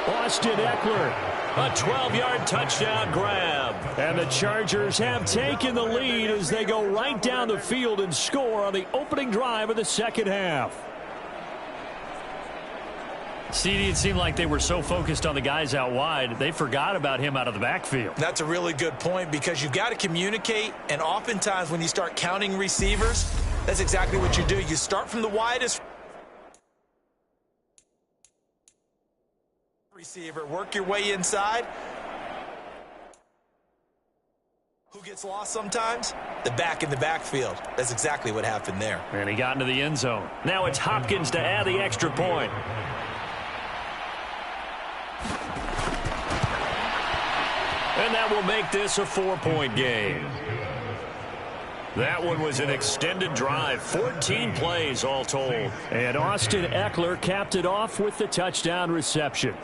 Austin Eckler. A 12-yard touchdown grab. And the Chargers have taken the lead as they go right down the field and score on the opening drive of the 2nd half. CD, it seemed like they were so focused on the guys out wide, they forgot about him out of the backfield. That's a really good point because you've got to communicate, and oftentimes when you start counting receivers, that's exactly what you do. You start from the widest receiver, work your way inside. Who gets lost sometimes? The back in the backfield. That's exactly what happened there. And he got into the end zone. Now it's Hopkins to add the extra point. And that will make this a 4-point game. That one was an extended drive, 14 plays all told. And Austin Eckler capped it off with the touchdown reception.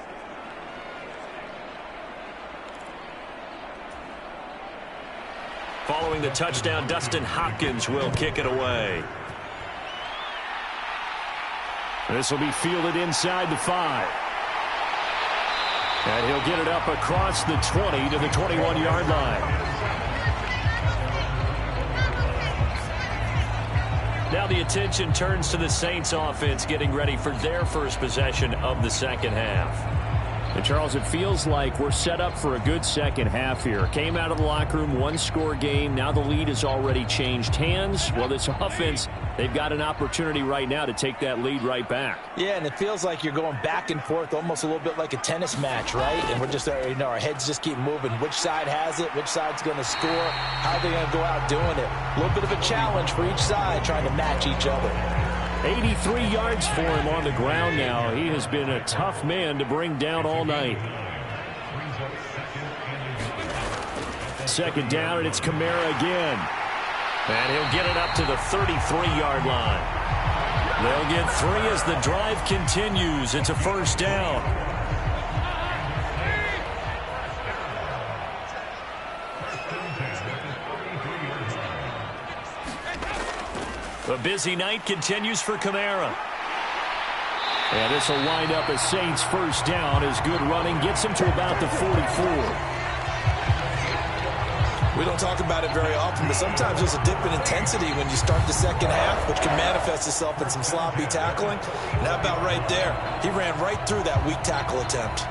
Following the touchdown, Dustin Hopkins will kick it away. This will be fielded inside the 5. And he'll get it up across the 20 to the 21-yard line. Now the attention turns to the Saints offense getting ready for their first possession of the 2nd half. And Charles, it feels like we're set up for a good 2nd half here. Came out of the locker room, 1-score game. Now the lead has already changed hands. Well, this offense, they've got an opportunity right now to take that lead right back. Yeah, and it feels like you're going back and forth, almost a little bit like a tennis match, right? And we're just, our heads just keep moving. Which side has it? Which side's going to score? How are they going to go out doing it? A little bit of a challenge for each side, trying to match each other. 83 yards for him on the ground now. He has been a tough man to bring down all night. 2nd down, and it's Kamara again. And he'll get it up to the 33-yard line. They'll get 3 as the drive continues. It's a first down. A busy night continues for Kamara. And this will wind up a Saints first down as good running gets him to about the 44. We don't talk about it very often, but sometimes there's a dip in intensity when you start the second half, which can manifest itself in some sloppy tackling. And how about right there? He ran right through that weak tackle attempt.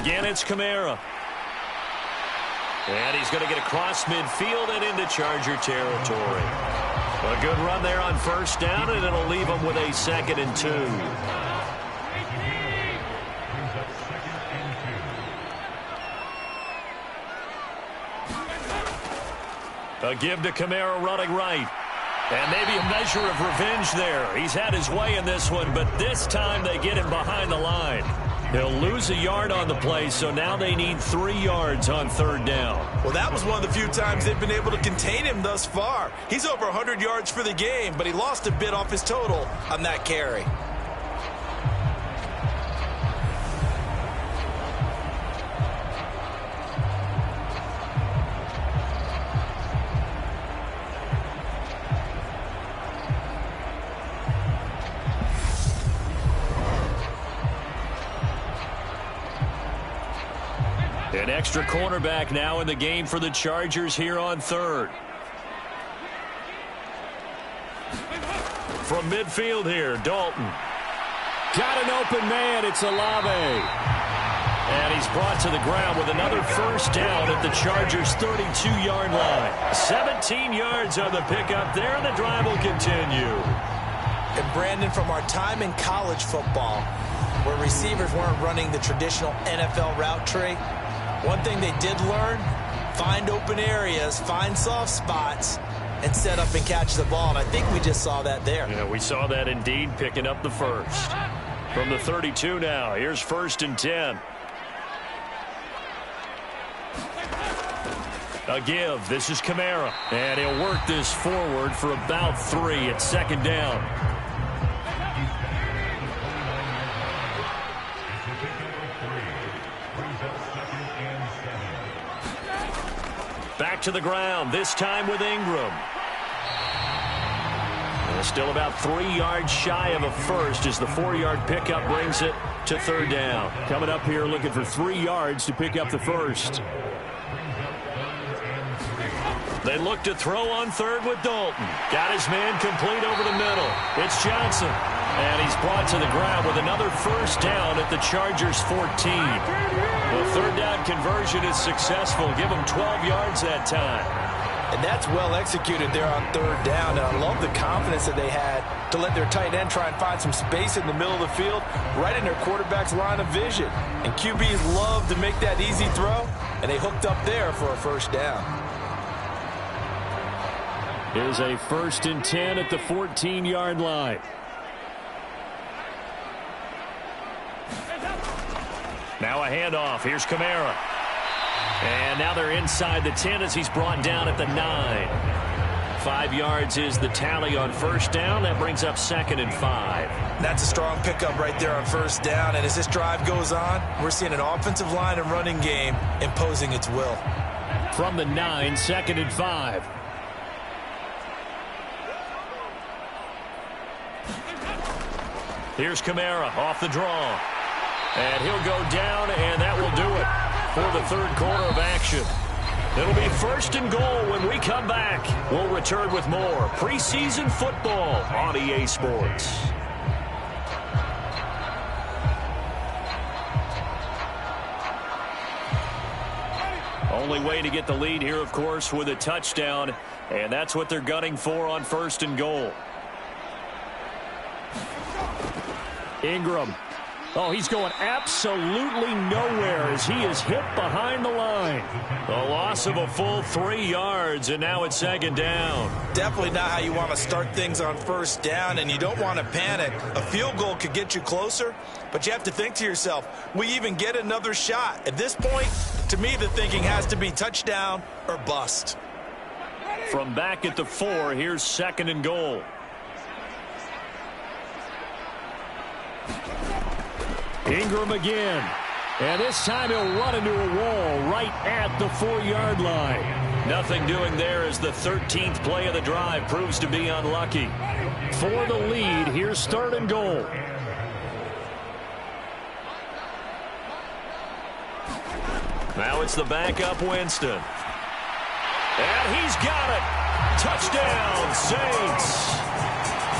Again, it's Kamara. And he's going to get across midfield and into Charger territory. A good run there on first down, and it'll leave him with a 2nd and 2. A give to Kamara running right. And maybe a measure of revenge there. He's had his way in this one, but this time they get him behind the line. They'll lose a yard on the play, so now they need 3 yards on 3rd down. Well, that was one of the few times they've been able to contain him thus far. He's over 100 yards for the game, but he lost a bit off his total on that carry. An extra cornerback now in the game for the Chargers here on 3rd. From midfield here, Dalton. Got an open man. It's Olave. And he's brought to the ground with another first down at the Chargers' 32-yard line. 17 yards on the pickup there, and the drive will continue. And Brandon, from our time in college football, where receivers weren't running the traditional NFL route tree, one thing they did learn, find open areas, find soft spots, and set up and catch the ball. And I think we just saw that there. Yeah, we saw that indeed, picking up the first. From the 32 now, here's 1st and 10. A give. This is Kamara. And he'll work this forward for about 3 at 2nd down. Back to the ground, this time with Ingram. And still about 3 yards shy of a first as the 4-yard pickup brings it to 3rd down. Coming up here looking for 3 yards to pick up the first. They look to throw on 3rd with Dalton. Got his man complete over the middle. It's Johnson. And he's brought to the ground with another first down at the Chargers' 14. The 3rd down conversion is successful. Give them 12 yards that time. And that's well executed there on 3rd down. And I love the confidence that they had to let their tight end try and find some space in the middle of the field, right in their quarterback's line of vision. And QBs love to make that easy throw, and they hooked up there for a first down. Here's a 1st and 10 at the 14-yard line. Now a handoff. Here's Kamara. And now they're inside the 10 as he's brought down at the 9. 5 yards is the tally on first down. That brings up 2nd and 5. That's a strong pickup right there on first down. And as this drive goes on, we're seeing an offensive line and running game imposing its will. From the 9, 2nd and 5. Here's Kamara off the draw. And he'll go down, and that will do it for the 3rd quarter of action. It'll be 1st and goal when we come back. We'll return with more preseason football on EA Sports. Only way to get the lead here, of course, with a touchdown, and that's what they're gunning for on 1st and goal. Ingram. Oh, he's going absolutely nowhere as he is hit behind the line. A loss of a full 3 yards, and now it's 2nd down. Definitely not how you want to start things on first down, and you don't want to panic. A field goal could get you closer, but you have to think to yourself, will you even get another shot? At this point, to me, the thinking has to be touchdown or bust. From back at the 4, here's 2nd and goal. Ingram again. And this time he'll run into a wall right at the 4-yard line. Nothing doing there as the 13th play of the drive proves to be unlucky. For the lead, here's 3rd and goal. Now it's the backup Winston. And he's got it. Touchdown, Saints.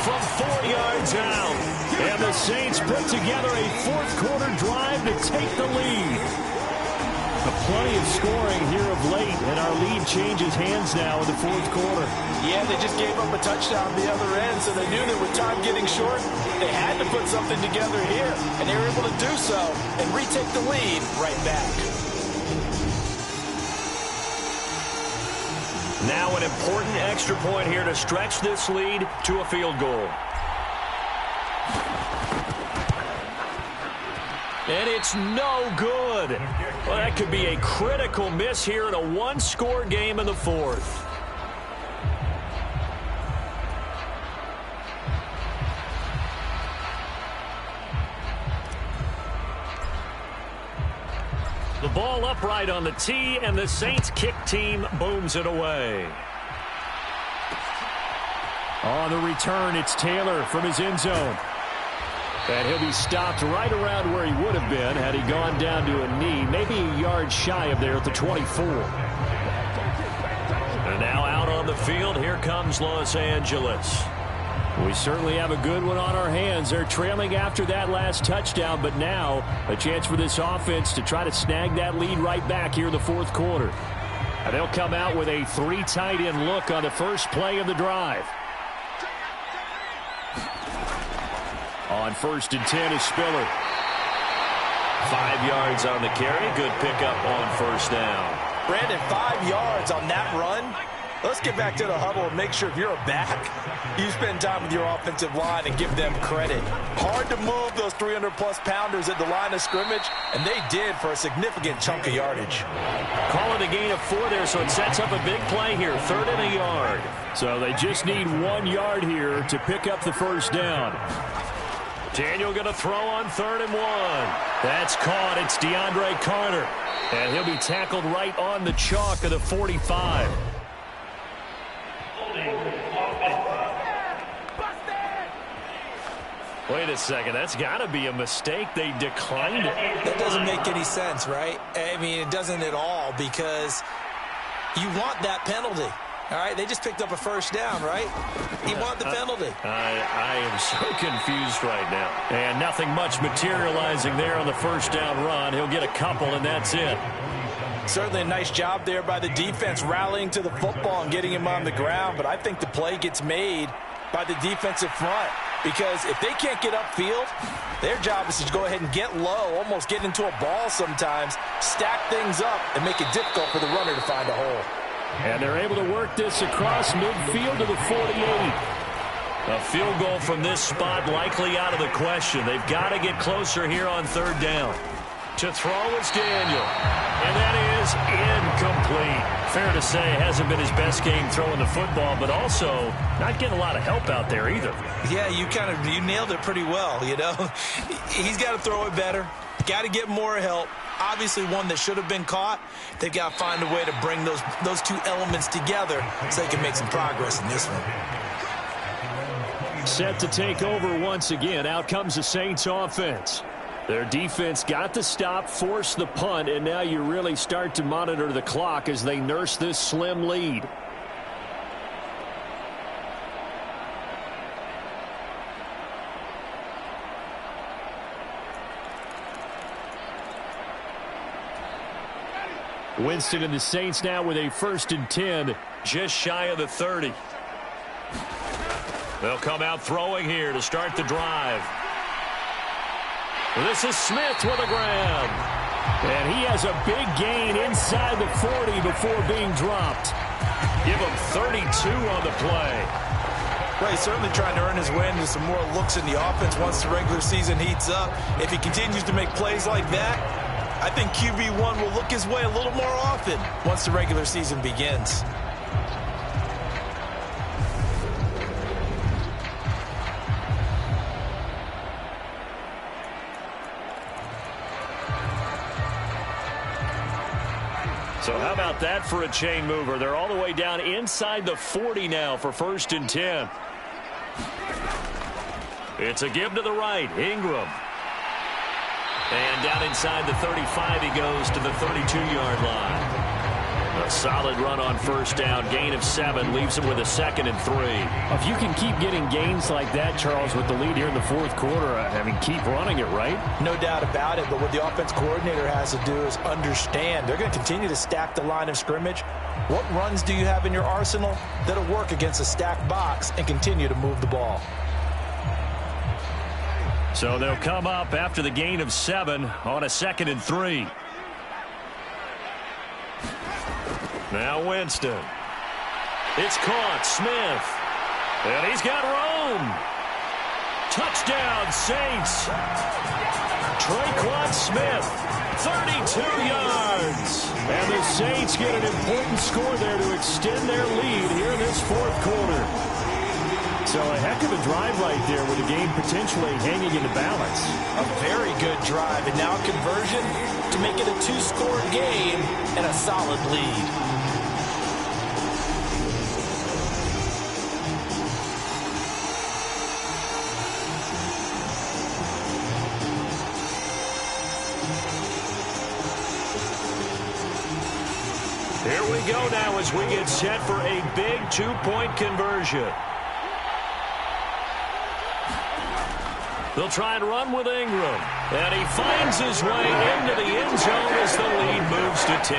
From 4 yards out. And the Saints put together a 4th-quarter drive to take the lead. Plenty of scoring here of late, and our lead changes hands now in the 4th quarter. Yeah, they just gave up a touchdown the other end, so they knew that with time getting short, they had to put something together here, and they were able to do so and retake the lead right back. Now an important extra point here to stretch this lead to a field goal. And it's no good. Well, that could be a critical miss here in a one-score game in the 4th. The ball upright on the tee, and the Saints kick team booms it away. On the return, it's Taylor from his end zone. And he'll be stopped right around where he would have been had he gone down to a knee, maybe a yard shy of there at the 24. And now out on the field, here comes Los Angeles. We certainly have a good one on our hands. They're trailing after that last touchdown, but now a chance for this offense to try to snag that lead right back here in the 4th quarter. And they'll come out with a 3 tight end look on the first play of the drive. On 1st and 10 is Spiller. 5 yards on the carry. Good pickup on 1st down. Brandon, 5 yards on that run. Let's get back to the huddle and make sure if you're a back, you spend time with your offensive line and give them credit. Hard to move those 300-plus pounders at the line of scrimmage, and they did for a significant chunk of yardage. Call it a gain of 4 there, so it sets up a big play here. 3rd and a yard. So they just need 1 yard here to pick up the 1st down. Daniel going to throw on 3rd and 1. That's caught. It's DeAndre Carter. And he'll be tackled right on the chalk of the 45. Wait a second. That's got to be a mistake. They declined it. That doesn't make any sense, right? I mean, it doesn't at all because you want that penalty. All right, they just picked up a 1st down, right? You want the penalty. I am so confused right now. And nothing much materializing there on the 1st down run. He'll get a couple, and that's it. Certainly a nice job there by the defense rallying to the football and getting him on the ground, but I think the play gets made by the defensive front because if they can't get upfield, their job is to go ahead and get low, almost get into a ball sometimes, stack things up, and make it difficult for the runner to find a hole. And they're able to work this across midfield to the 48. A field goal from this spot likely out of the question. They've got to get closer here on 3rd down. To throw is Daniel. And that is incomplete. Fair to say, hasn't been his best game throwing the football, but also not getting a lot of help out there either. Yeah, you nailed it pretty well, you know. He's got to throw it better. Got to get more help. Obviously one that should have been caught. They've got to find a way to bring those 2 elements together so they can make some progress in this one. Set to take over once again. Out comes the Saints offense. Their defense got the stop, forced the punt, and now you really start to monitor the clock as they nurse this slim lead. Winston and the Saints now with a 1st and 10. Just shy of the 30. They'll come out throwing here to start the drive. This is Smith with a grab. And he has a big gain inside the 40 before being dropped. Give him 32 on the play. Well, he's certainly trying to earn his way into some more looks in the offense once the regular season heats up. If he continues to make plays like that, I think QB1 will look his way a little more often once the regular season begins. So how about that for a chain mover? They're all the way down inside the 40 now for 1st and 10. It's a give to the right. Ingram. And down inside the 35, he goes to the 32-yard line. A solid run on 1st down. Gain of 7 leaves him with a 2nd and 3. If you can keep getting gains like that, Charles, with the lead here in the 4th quarter, I mean, keep running it, right? No doubt about it, but what the offense coordinator has to do is understand they're going to continue to stack the line of scrimmage. What runs do you have in your arsenal that'll work against a stacked box and continue to move the ball? So they'll come up after the gain of 7 on a 2nd and 3. Now Winston. It's caught. Smith. And he's got Rome. Touchdown, Saints. Traquan Smith, 32 yards. And the Saints get an important score there to extend their lead here in this 4th quarter. So a heck of a drive right there with the game potentially hanging in the balance. A very good drive, and now conversion to make it a 2-score game and a solid lead. Here we go now as we get set for a big 2-point conversion. They'll try and run with Ingram. And he finds his way into the end zone as the lead moves to 10.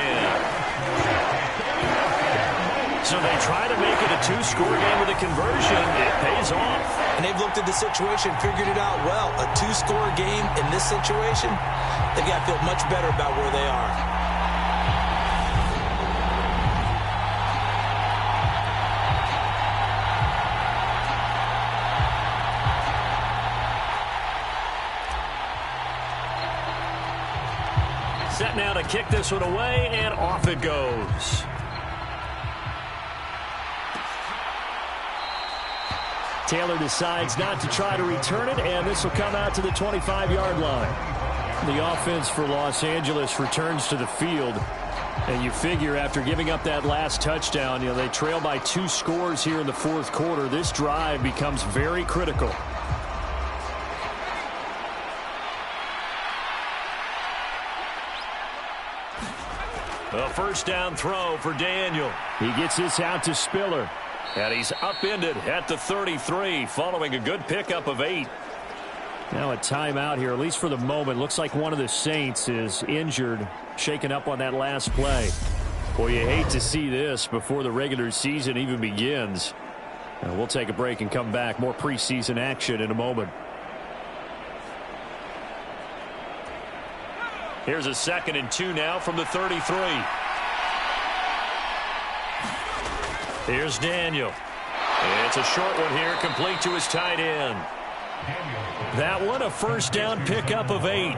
So they try to make it a 2-score game with a conversion. It pays off. And they've looked at the situation, figured it out well. A 2-score game in this situation, they've got to feel much better about where they are. Set now to kick this one away, and off it goes. Taylor decides not to try to return it, and this will come out to the 25-yard line. The offense for Los Angeles returns to the field. And you figure after giving up that last touchdown, they trail by 2 scores here in the 4th quarter. This drive becomes very critical. A 1st down throw for Daniel. He gets this out to Spiller. And he's upended at the 33 following a good pickup of 8. Now a timeout here, at least for the moment. Looks like one of the Saints is injured, shaken up on that last play. Boy, you hate to see this before the regular season even begins. We'll take a break and come back. More preseason action in a moment. Here's a 2nd and 2 now from the 33. Here's Daniel. It's a short one here, complete to his tight end. That one, a 1st down pickup of 8.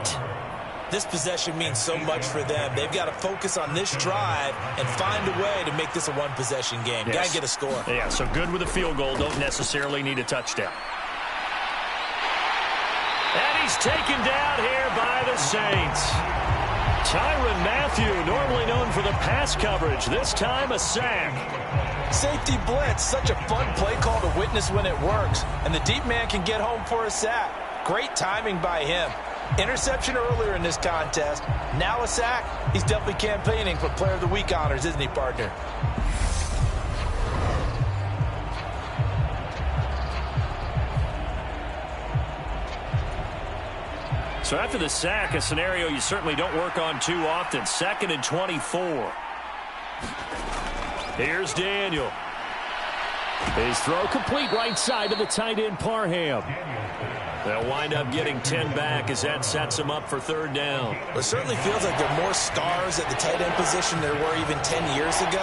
This possession means so much for them. They've got to focus on this drive and find a way to make this a one-possession game. Yes. Got to get a score. Yeah, so good with a field goal. Don't necessarily need a touchdown. And he's taken down here by the Saints. Tyrann Mathieu, normally known for the pass coverage, this time a sack. Safety blitz, such a fun play call to witness when it works. And the deep man can get home for a sack. Great timing by him. Interception earlier in this contest. Now a sack. He's definitely campaigning for Player of the Week honors, isn't he, partner? So after the sack, a scenario you certainly don't work on too often. 2nd and 24. Here's Daniel. His throw complete right side to the tight end Parham. They'll wind up getting 10 back as that sets them up for 3rd down. Well, it certainly feels like there are more stars at the tight end position than there were even 10 years ago.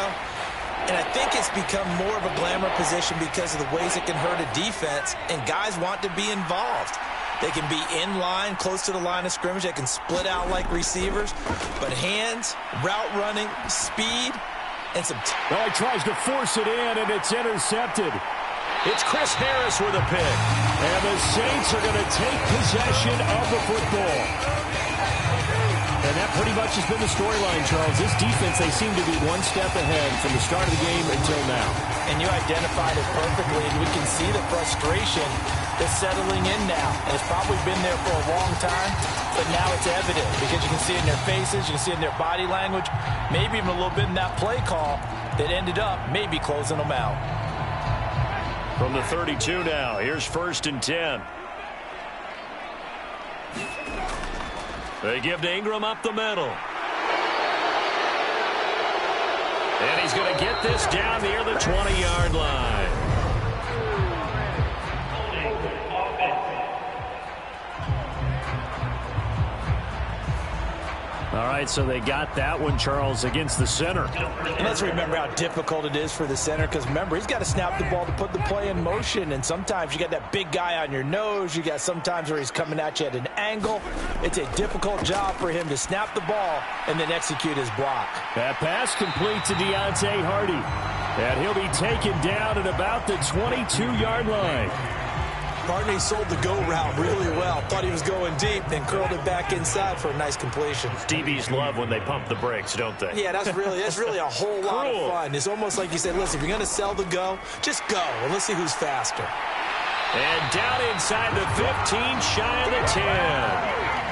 And I think it's become more of a glamour position because of the ways it can hurt a defense, and guys want to be involved. They can be in line, close to the line of scrimmage. They can split out like receivers. But hands, route running, speed, and some... Well, he tries to force it in, and it's intercepted. It's Chris Harris with a pick. And the Saints are going to take possession of the football. And that pretty much has been the storyline, Charles. This defense, they seem to be one step ahead from the start of the game until now. And you identified it perfectly, and we can see the frustration that's settling in now. And it's probably been there for a long time, but now it's evident because you can see it in their faces, you can see it in their body language, maybe even a little bit in that play call that ended up maybe closing them out. From the 32 now, here's 1st and 10. They give to Ingram up the middle. And he's going to get this down near the 20-yard line. All right, so they got that one, Charles, against the center. And let's remember how difficult it is for the center because, remember, he's got to snap the ball to put the play in motion. And sometimes you got that big guy on your nose. You got sometimes where he's coming at you at an angle. It's a difficult job for him to snap the ball and then execute his block. That pass complete to Deontay Hardy. And he'll be taken down at about the 22-yard line. Hardy sold the go route really well. Thought he was going deep, then curled it back inside for a nice completion. DBs love when they pump the brakes, don't they? Yeah, that's really a whole lot of fun. It's almost like you said, listen, if you're going to sell the go, just go, and let's see who's faster. And down inside the 15, shy of the 10.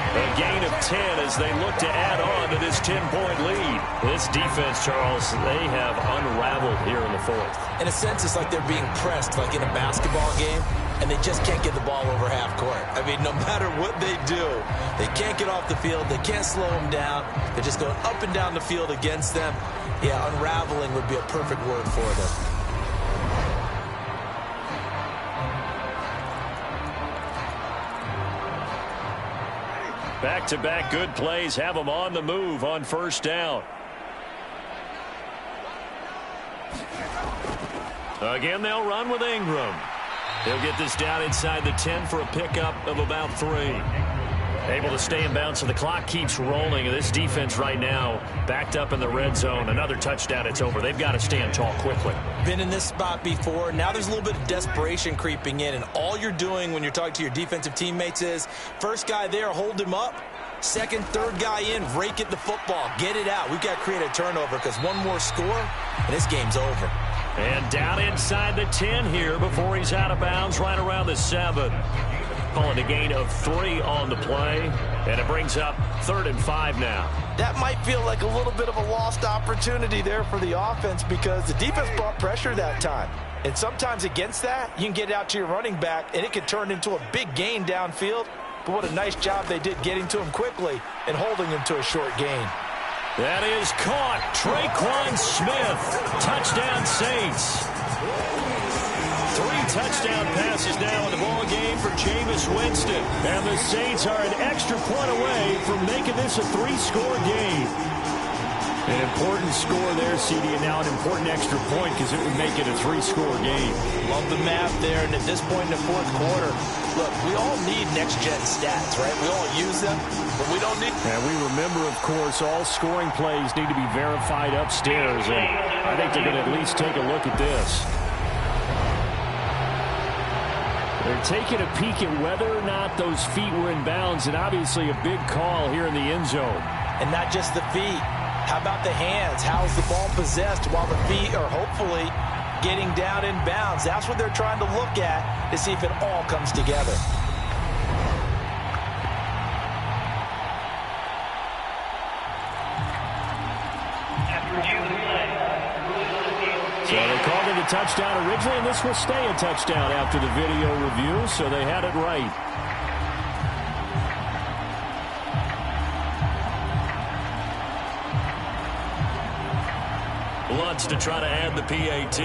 A gain of 10 as they look to add on to this 10-point lead. This defense, Charles, they have unraveled here in the 4th. In a sense, it's like they're being pressed, like in a basketball game, and they just can't get the ball over half court. I mean, no matter what they do, they can't get off the field. They can't slow them down. They're just going up and down the field against them. Yeah, unraveling would be a perfect word for them. Back-to-back good plays have them on the move on 1st down. Again, they'll run with Ingram. He'll get this down inside the 10 for a pickup of about 3. Able to stay in bounds, so the clock keeps rolling. This defense right now backed up in the red zone. Another touchdown, it's over. They've got to stand tall quickly. Been in this spot before. Now there's a little bit of desperation creeping in, and all you're doing when you're talking to your defensive teammates is first guy there, hold him up. Second, third guy in, rake at the football. Get it out. We've got to create a turnover because one more score, and this game's over. And down inside the 10 here before he's out of bounds, right around the 7. Calling a gain of 3 on the play, and it brings up 3rd and 5 now. That might feel like a little bit of a lost opportunity there for the offense because the defense brought pressure that time. And sometimes against that, you can get out to your running back, and it could turn into a big gain downfield. But what a nice job they did getting to him quickly and holding him to a short gain. That is caught. Traquan Smith. Touchdown, Saints. 3 touchdown passes now in the ball game for Jameis Winston. And the Saints are an extra point away from making this a 3-score game. An important score there, CD, and now an important extra point because it would make it a 3-score game. Love the math there, and at this point in the 4th quarter, look, we all need next-gen stats, right? We all use them, but we don't need... And we remember, of course, all scoring plays need to be verified upstairs, and I think they're going to at least take a look at this. They're taking a peek at whether or not those feet were in bounds, and obviously a big call here in the end zone. And not just the feet. How about the hands? How's the ball possessed while the feet are hopefully getting down in bounds? That's what they're trying to look at to see if it all comes together. So they called it a touchdown originally, and this will stay a touchdown after the video review, so they had it right. Lutz to try to add the PAT.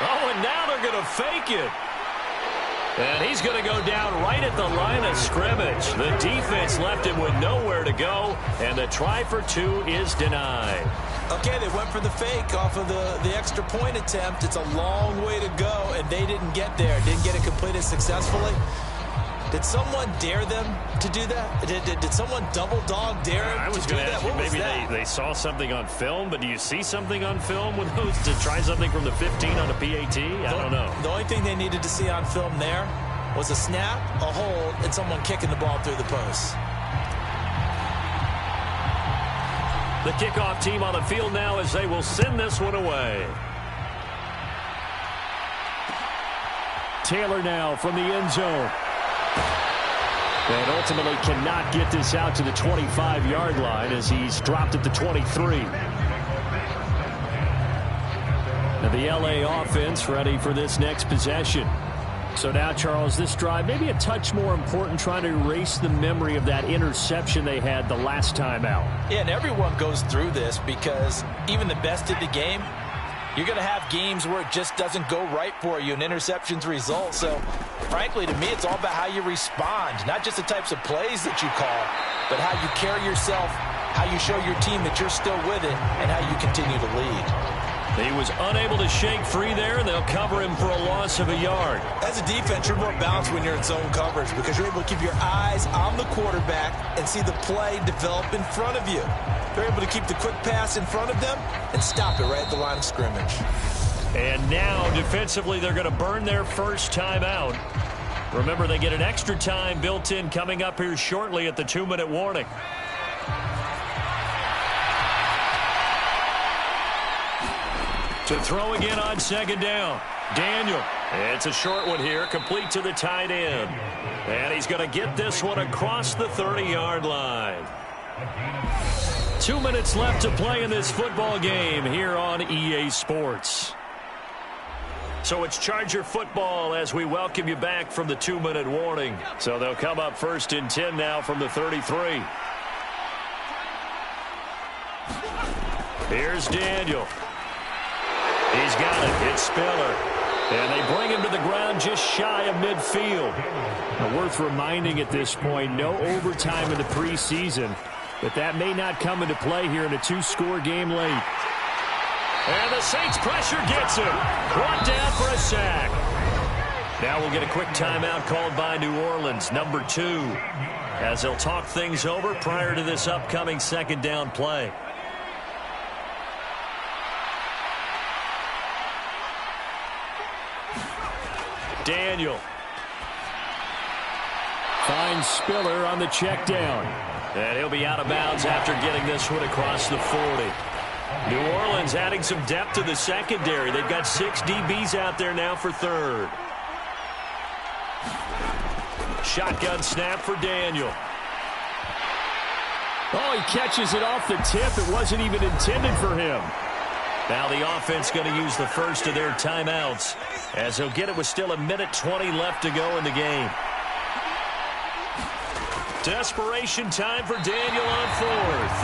Oh, and now they're going to fake it. And he's going to go down right at the line of scrimmage. The defense left him with nowhere to go, and the try for 2 is denied. Okay, they went for the fake off of the extra point attempt. It's a long way to go, and they didn't get there. Didn't get it completed successfully. Did someone dare them to do that? Did someone double dog dare them to do that? I was going to ask you, maybe they saw something on film, but do you see something on film with those to try something from the 15 on a PAT? I don't know. The only thing they needed to see on film there was a snap, a hold, and someone kicking the ball through the post. The kickoff team on the field now as they will send this one away. Taylor now from the end zone. And ultimately cannot get this out to the 25-yard line as he's dropped at the 23. And the LA offense ready for this next possession. So now, Charles, this drive maybe a touch more important, trying to erase the memory of that interception they had the last time out. Yeah, and everyone goes through this because even the best of the game, you're going to have games where it just doesn't go right for you and interceptions result. So, frankly, to me, it's all about how you respond, not just the types of plays that you call, but how you carry yourself, how you show your team that you're still with it, and how you continue to lead. He was unable to shake free there, and they'll cover him for a loss of a yard. As a defense, you're more balanced when you're in zone coverage because you're able to keep your eyes on the quarterback and see the play develop in front of you. They're able to keep the quick pass in front of them and stop it right at the line of scrimmage. And now, defensively, they're going to burn their first time out. Remember, they get an extra time built in coming up here shortly at the 2-minute warning. To throw again on second down. Daniel. It's a short one here, complete to the tight end. And he's going to get this one across the 30-yard line. 2 minutes left to play in this football game here on EA Sports. So it's Charger football as we welcome you back from the 2-minute warning. So they'll come up first and 10 now from the 33. Here's Daniel. He's got it. It's Spiller. And they bring him to the ground just shy of midfield. Now, worth reminding at this point, no overtime in the preseason, but that may not come into play here in a 2-score game late. And the Saints pressure gets him. Brought down for a sack. Now we'll get a quick timeout called by New Orleans, number 2, as they'll talk things over prior to this upcoming second down play. Daniel finds Spiller on the check down. And he'll be out of bounds after getting this one across the 40. New Orleans adding some depth to the secondary. They've got 6 DBs out there now for third. Shotgun snap for Daniel. Oh, he catches it off the tip. It wasn't even intended for him. Now the offense going to use the first of their timeouts as they'll get it with still 1:20 left to go in the game. Desperation time for Daniel on fourth.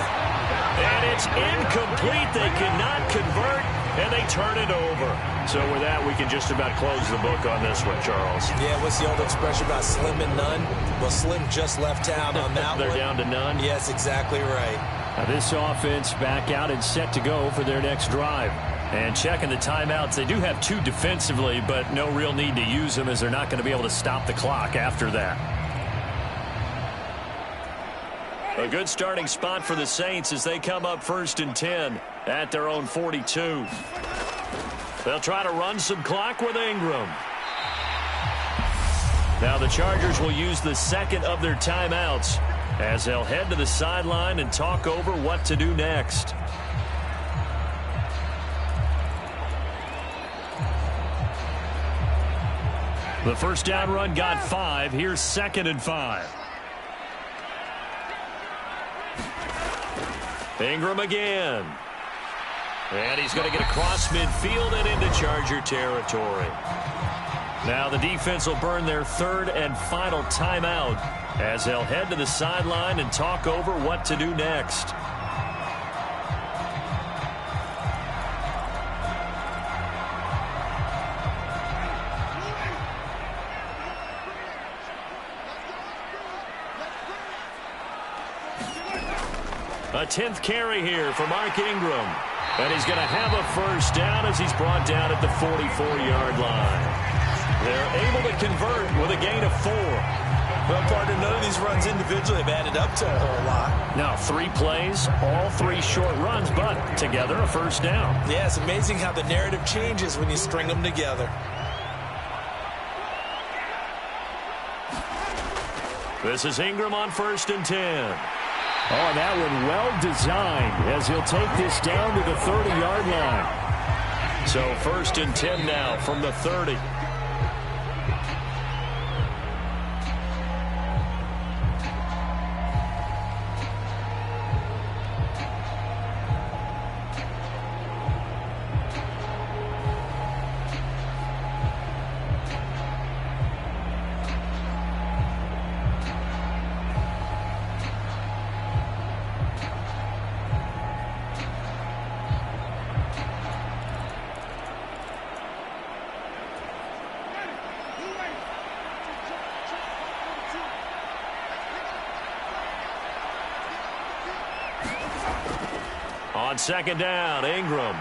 And it's incomplete. They cannot convert, and they turn it over. So with that, we can just about close the book on this one, Charles. Yeah, what's the old expression about slim and none? Well, Slim just left town on that They're down to none? Yes, exactly right. Now this offense back out and set to go for their next drive. And checking the timeouts, they do have 2 defensively, but no real need to use them as they're not going to be able to stop the clock after that. A good starting spot for the Saints as they come up first and 10 at their own 42. They'll try to run some clock with Ingram. Now the Chargers will use the second of their timeouts as they'll head to the sideline and talk over what to do next. The first down run got 5. Here's 2nd and 5. Ingram again. And he's going to get across midfield and into Charger territory. Now the defense will burn their 3rd and final timeout as they'll head to the sideline and talk over what to do next. A 10th carry here for Mark Ingram. And he's going to have a first down as he's brought down at the 44-yard line. They're able to convert with a gain of 4. Well, partner, none of these runs individually have added up to a whole lot. Now 3 plays, all 3 short runs, but together a first down. Yeah, it's amazing how the narrative changes when you string them together. This is Ingram on 1st and 10. Oh, and that one well designed as he'll take this down to the 30-yard line. So 1st and 10 now from the 30. On 2nd down, Ingram.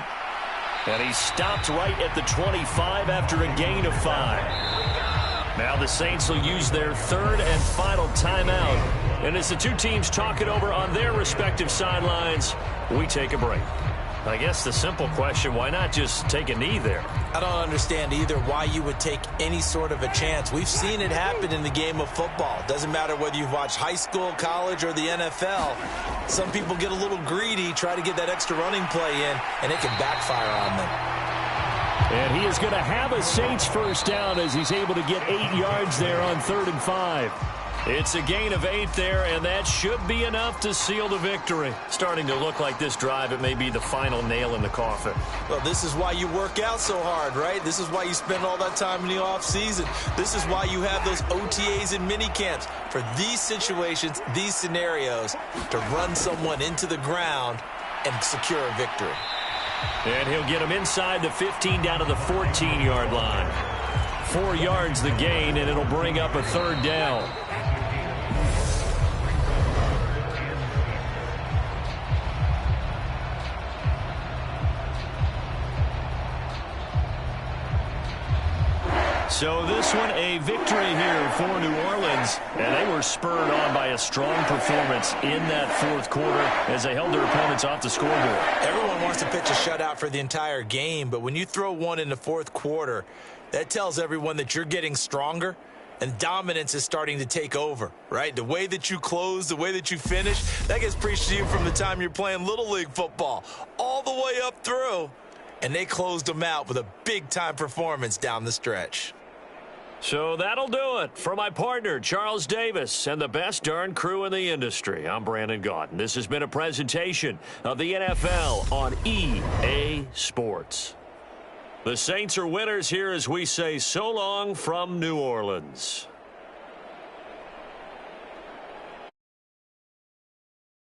And he stopped right at the 25 after a gain of 5. Now the Saints will use their 3rd and final timeout. And as the two teams talk it over on their respective sidelines, we take a break. I guess the simple question, why not just take a knee there? I don't understand either why you would take any sort of a chance. We've seen it happen in the game of football. Doesn't matter whether you've watched high school, college, or the NFL. Some people get a little greedy, try to get that extra running play in, and it can backfire on them. And he is going to have a Saints first down as he's able to get 8 yards there on 3rd and 5. It's a gain of 8 there, and that should be enough to seal the victory. Starting to look like this drive, it may be the final nail in the coffin. Well, this is why you work out so hard, right? This is why you spend all that time in the offseason. This is why you have those OTAs and mini camps for these situations, these scenarios, to run someone into the ground and secure a victory. And he'll get him inside the 15 down to the 14-yard line. 4 yards the gain, and it'll bring up a 3rd down. So this one a victory here for New Orleans, and they were spurred on by a strong performance in that 4th quarter as they held their opponents off the scoreboard. Everyone wants to pitch a shutout for the entire game, but when you throw one in the 4th quarter, that tells everyone that you're getting stronger and dominance is starting to take over, right? The way that you close, the way that you finish, that gets preached to you from the time you're playing Little League football all the way up through, and they closed them out with a big-time performance down the stretch. So that'll do it for my partner, Charles Davis, and the best darn crew in the industry. I'm Brandon Gaudin. This has been a presentation of the NFL on EA Sports. The Saints are winners here as we say so long from New Orleans.